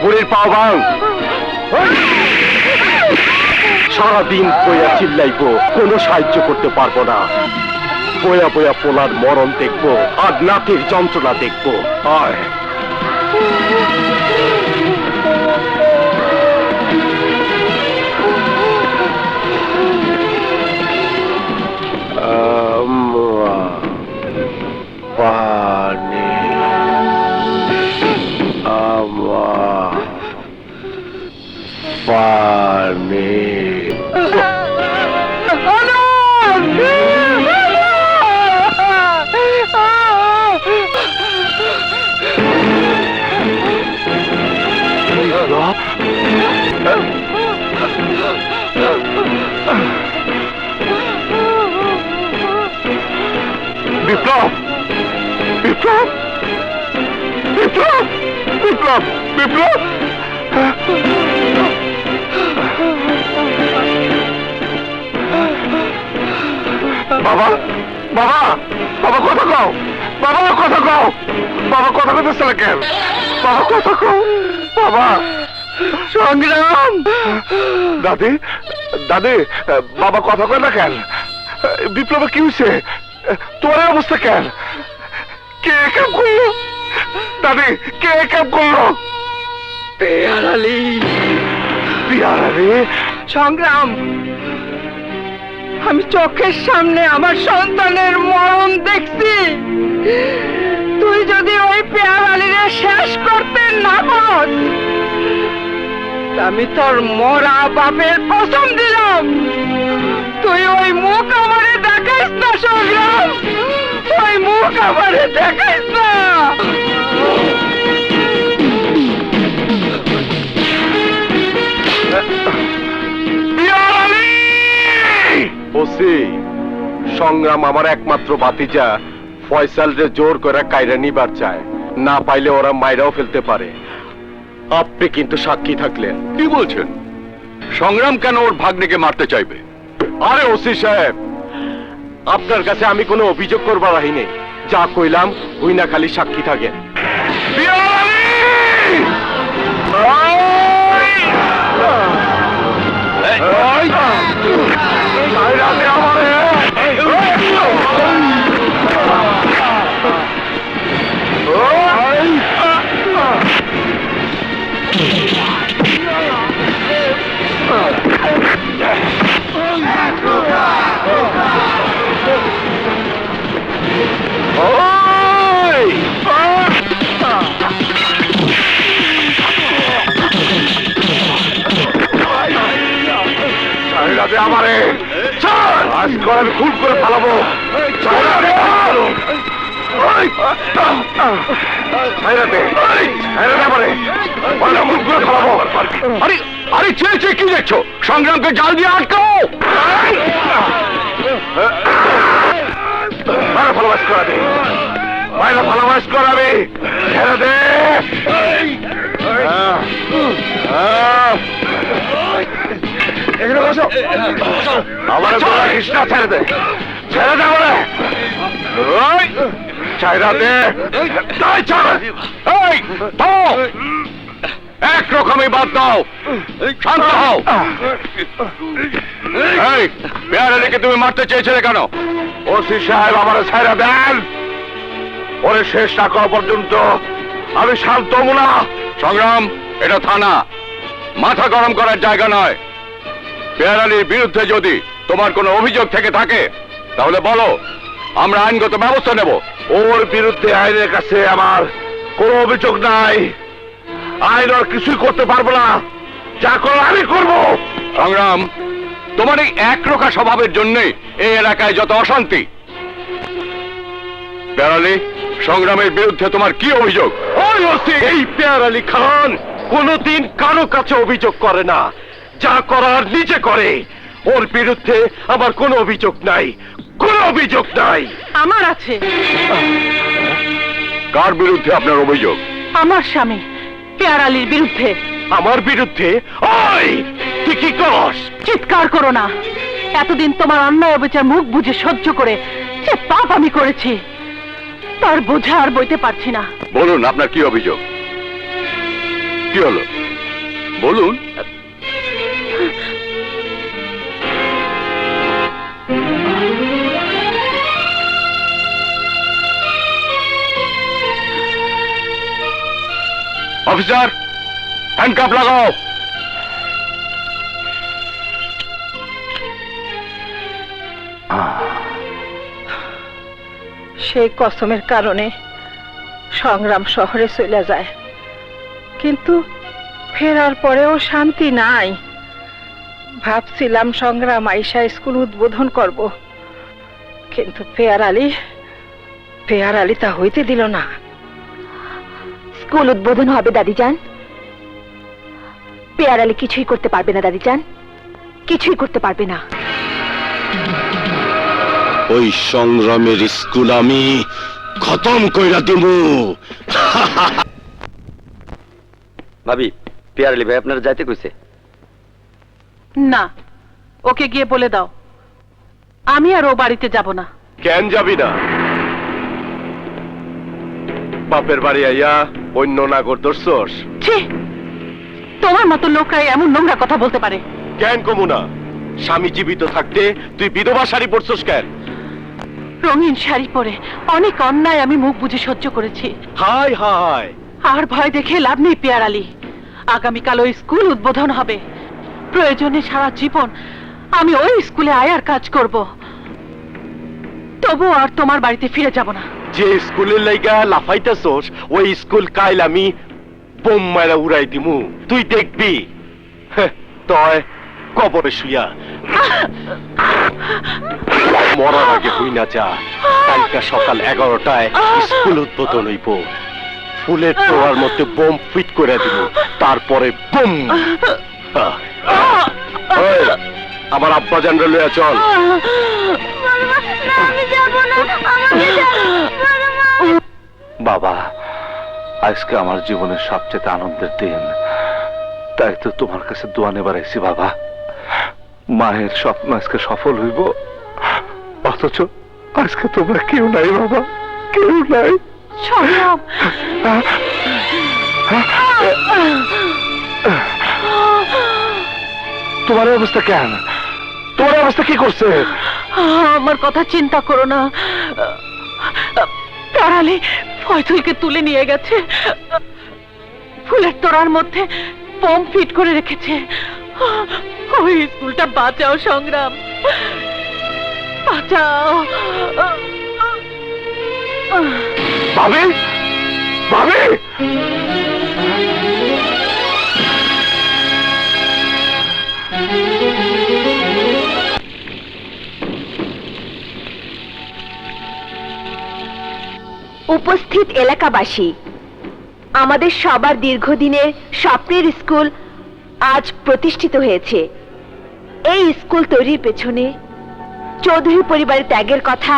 বুড়ির পাও ভাঙ। সারাদিন বইয়া চিল্লাইবো, কোনো সাহায্য করতে পারবো না। বয়া বয়া পোলার মরণ দেখবো আর নাকের যন্ত্রণা দেখবো। আয় পানি পানি বিপ্লব! বিপ্লব! বিপ্লব! বিপ্লব! বিপ্লব! বাবা! বাবা! বাবা! বাবা কথা কও, বাবা কথা কও, বাবা কথা কইতেছ না কেন? বাবা কথা কও, বাবা। সংগ্রাম, দাদি, দাদি, বাবা কথা কয় না কেন? বিপ্লবে কি হয়েছে? তোর এই অবস্থা কেন? কে কাম করলো? দাদি, কে কাম করলো? পেয়ারালি, পিয়ারালি, সংগ্রাম, আমি চোখের সামনে আমার সন্তানের মরণ দেখছি। তুই যদি ওই পেয়ারালিরে শেষ করতে না পার, আমি তোর মরা বাপের কসম দিলাম, তুই ওই মুখ আমারে দেখাইস না সংগ্রাম, ওই মুখ আমারে দেখাইস না। ওসি, সংগ্রাম আমার একমাত্র ভাতিজা, ফয়সালরে জোর করে কায়রা নিবার চায়, না পাইলে ওরা মাইরাও ফেলতে পারে। আপনি কিন্তু সাক্ষী থাকলেন। কি বলছেন? সংগ্রাম কেন ওর ভাগ্নেকে মারতে চাইবে? আরে ওসি সাহেব, আপনার কাছে আমি কোনো অভিযোগ করবার রাহিনি, যা কইলাম ওই না খালি সাক্ষী থাকেন। আমারে আজকে আমি খুন করে ফেলাবো। আরে আরে চেয়ে চেয়ে কি দেখছো? সংগ্রামকে জাল দিয়ে আটকাও। ভালোবাস করাবে, বাইরে ভালোবাস করাবে, ছেড়ে দে। আমার কৃষ্ণা ছেড়ে দে, ছেড়ে দে বলে, ছেড়ে দে। একরকমই বাদ দাও, শান্ত হও। এই পেয়ারালিকে তুমি মারতে চেয়েছিলে কেন? ওসি সাহেব আমার ছেড়ে দেন, ওরে শেষ না করা পর্যন্ত আমি শান্ত হব না। সংগ্রাম, এটা থানা, মাথা গরম করার জায়গা নয়। পেয়ারালির বিরুদ্ধে যদি তোমার কোনো অভিযোগ থেকে থাকে তাহলে বলো, আমরা আইনগত ব্যবস্থা নেব। ওর বিরুদ্ধে আইনের কাছে আমার কোনো অভিযোগ নাই, আইন আর কিছুই করতে পারবো না, যা করো আমি করব। সংগ্রাম, তোমার এই একরোখা স্বভাবের জন্য এই এলাকায় যত অশান্তি। পেয়ারালি, সংগ্রামের বিরুদ্ধে তোমার কি অভিযোগ? এই পেয়ারালি খান কোনদিন কারো কাছে অভিযোগ করে না, যা করার নিজে করে। ওর বিরুদ্ধে আমার কোনো অভিযোগ নাই, কোনো অভিযোগ নাই। আমার আছে। কার বিরুদ্ধে আপনার অভিযোগ? আমার স্বামী পেয়ারালির বিরুদ্ধে। আমার বিরুদ্ধে? ওই তুই কি করস? চিৎকার করো না। এতদিন তোমার অন্যায় অবিচার মুখ বুঝে সহ্য করে যে পাপ আমি করেছি, তার বোঝা আর বইতে পারছি না। বলুন, আপনার কি অভিযোগ? কি হলো বলুন। অফিসার, হ্যান্ডকাপ লাগাও। সেই কসমের কারণে সংগ্রাম শহরে চলে যায়, কিন্তু ফেরার পরেও শান্তি নাই। ভাবছিলাম সংগ্রাম আইসা স্কুল উদ্বোধন করব, কিন্তু পেয়ারালি তা হইতে দিল না। স্কুল উদ্বোধন হবে দাদিজান, পেয়ারালি কিছুই করতে পারবে না দাদিজান, কিছুই করতে পারবে না। ওই সংগ্রামের স্কুল আমি খতম কইরা দিব। ভাবি, পেয়ারালি ভাই আপনারা যাইতে কইছে। না, ওকে গিয়ে বলে দাও আমি আর ও বাড়িতে যাব না। কেন যাবি না? বাপের বাড়ি আইয়া অন্য নাগর ধরছস? ছি, তোমার মতো লোকরা এমন নোংরা কথা বলতে পারে? কেন কমুনা? স্বামী জীবিত থাকতে তুই বিধবা শাড়ি পরছস কেন? রঙিন শাড়ি পরে অনেক অন্যায় আমি মুখ বুজে সহ্য করেছি। হায় হায়, আর ভয় দেখে লাভ নেই পেয়ার আলী। আগামীকাল ওই স্কুল উদ্বোধন হবে। প্রয়োজনে সারা জীবন আমি ওই স্কুলে আয়ার কাজ করব। তবু আর তোমার বাড়িতে ফিরে যাব না। যে স্কুলের লাইগা লাফাইতাছস ওই স্কুল কাইল আমি বোম মারা উড়াই দিমু, তুই দেখবি। হ্যাঁ, তয় কবরে শুয়া মরার আগে হই না যা। কালকা সকাল 11টায় স্কুল উদ্বোধন হইব। ফুলের তোড়ার মধ্যে বোম ফিট করে দিব, তারপরে বুম। আমার আব্বা জানরে লইয়া চল। বাবা, আজকে আমার জীবনের সবচেয়ে আনন্দের দিন, তাই তো তোমার কাছে দোয়া নেবার এসেছি বাবা। মায়ের স্বপ্ন আজকে সফল হইব, অথচ আজকে তোমরা কেউ নাই বাবা, কেউ নাই। সংগ্রাম, তোমার এই অবস্থা কেন? তোমার এই অবস্থা কি করছে? আমার কথা চিন্তা করো না। তারালি ফয়জলকে তুলে নিয়ে গেছে, ফুলের তোড়ার মধ্যে বোম ফিট করে রেখেছে। ওই স্কুলটা বাঁচাও সংগ্রাম, বাঁচাও। ভাবি, ভাবি, উপস্থিত এলাকাবাসী, আমাদের সবার দীর্ঘদিনের স্বপ্নের স্কুল আজ প্রতিষ্ঠিত হয়েছে। এই স্কুল তৈরির পেছনে চৌধুরী পরিবারের ত্যাগের কথা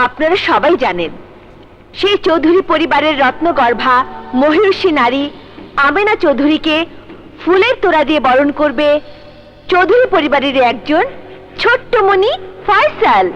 আপনারা সবাই জানেন। সেই চৌধুরী পরিবারের রত্নগর্ভা মহিষী নারী আমেনা চৌধুরীকে ফুলের তোড়া দিয়ে বরণ করবে চৌধুরী পরিবারের একজন ছোট্ট মণি ফয়সাল।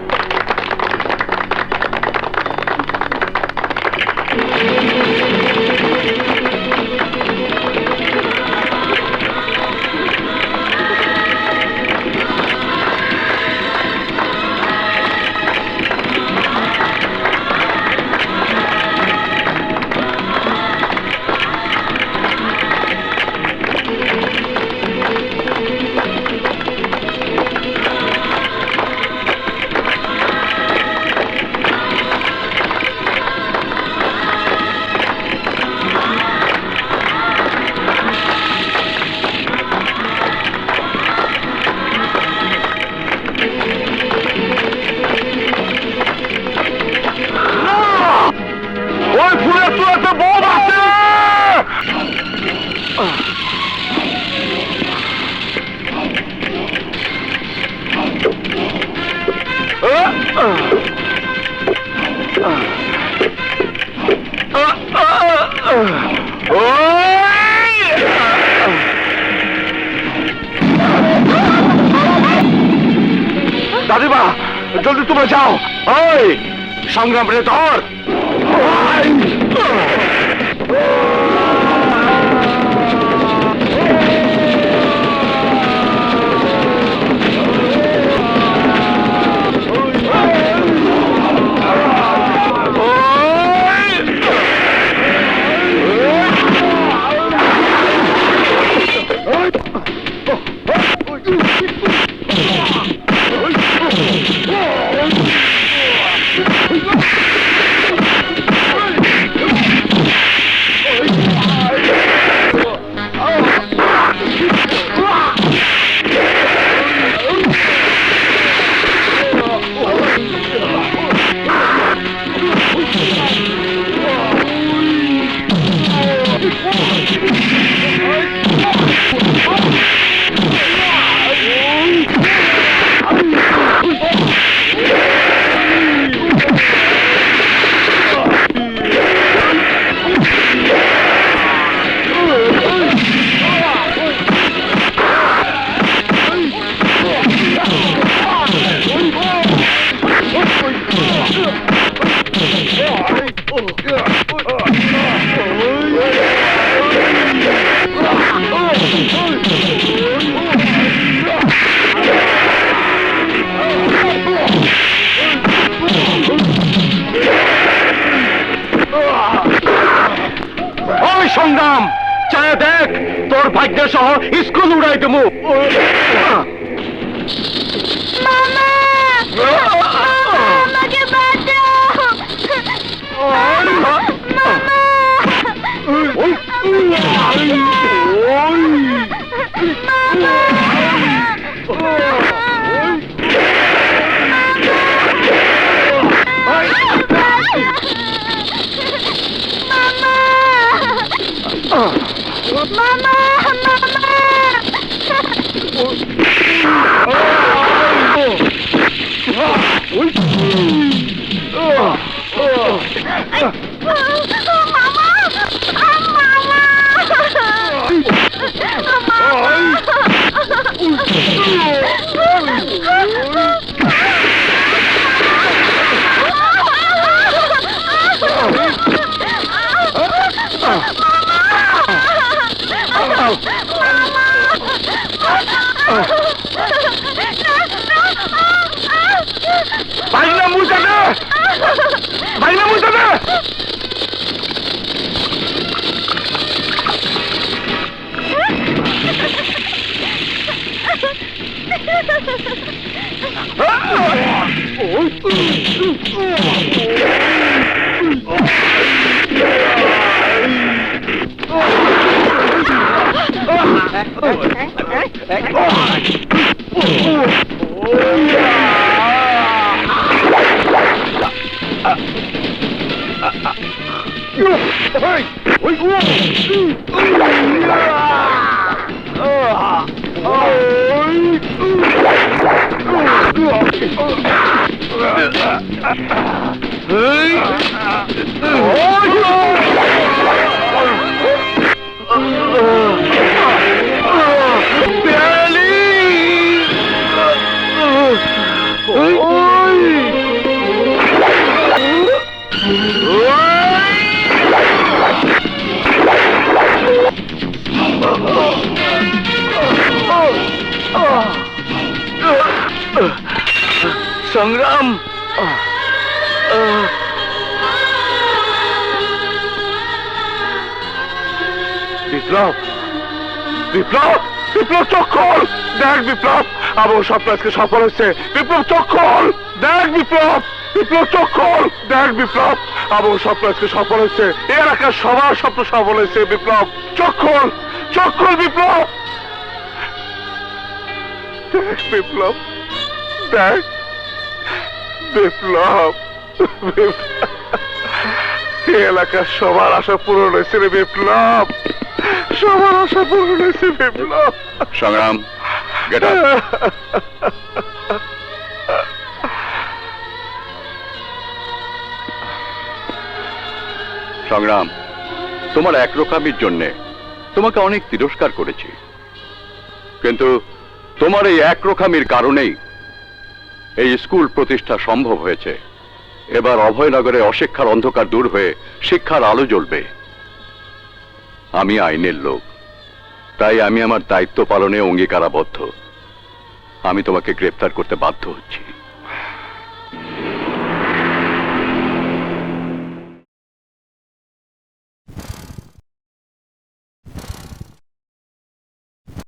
ওই ফুলের তোড়াতে বোম আছে। দাদিমা, জলদি তোমরা যাও। ওই সংগ্রাম রে ধর। দেখ তোর ভাগ্য সহ স্কুল উড়াই দেবো। আমাকে বাঁচাও ভাইনা মুজা দে, ভাইনা মুজা দে। সংগ্রাম, বিপ্লব, বিপ্লব, বিপ্লব চোখ খোল, দেখ বিপ্লব, আমার স্বপ্ন আজকে সফল হচ্ছে। বিপ্লব চোখ খোল, দেখ বিপ্লব, বিপ্লব চোখ খোল, দেখ বিপ্লব, আমার স্বপ্ন আজকে সফল হচ্ছে। এই এলাকার সবার স্বপ্ন সফল হয়েছে। বিপ্লব চোখ খোল, চোখ খোল বিপ্লব, দেখ বিপ্লব, দেখ বিপ্লব, এই এলাকার সবার আশা পূরণ হয়েছে রে বিপ্লব, সবার আশা পূরণ হয়েছে বিপ্লব। সংগ্রাম, গেট আপ। সংগ্রাম, তোমার একরকমের জন্য তোমাকে অনেক তিরস্কার করেছি, কিন্তু তোমার এই একরকমের কারণেই এই স্কুল প্রতিষ্ঠা সম্ভব হয়েছে। এবার অভয়নগরে অশিক্ষার অন্ধকার দূর হয়ে শিক্ষার আলো জ্বলবে। আমি আইনের লোক, তাই আমি আমার দায়িত্ব পালনে অঙ্গীকারাবদ্ধ। আমি তোমাকে গ্রেফতার করতে বাধ্য হচ্ছি।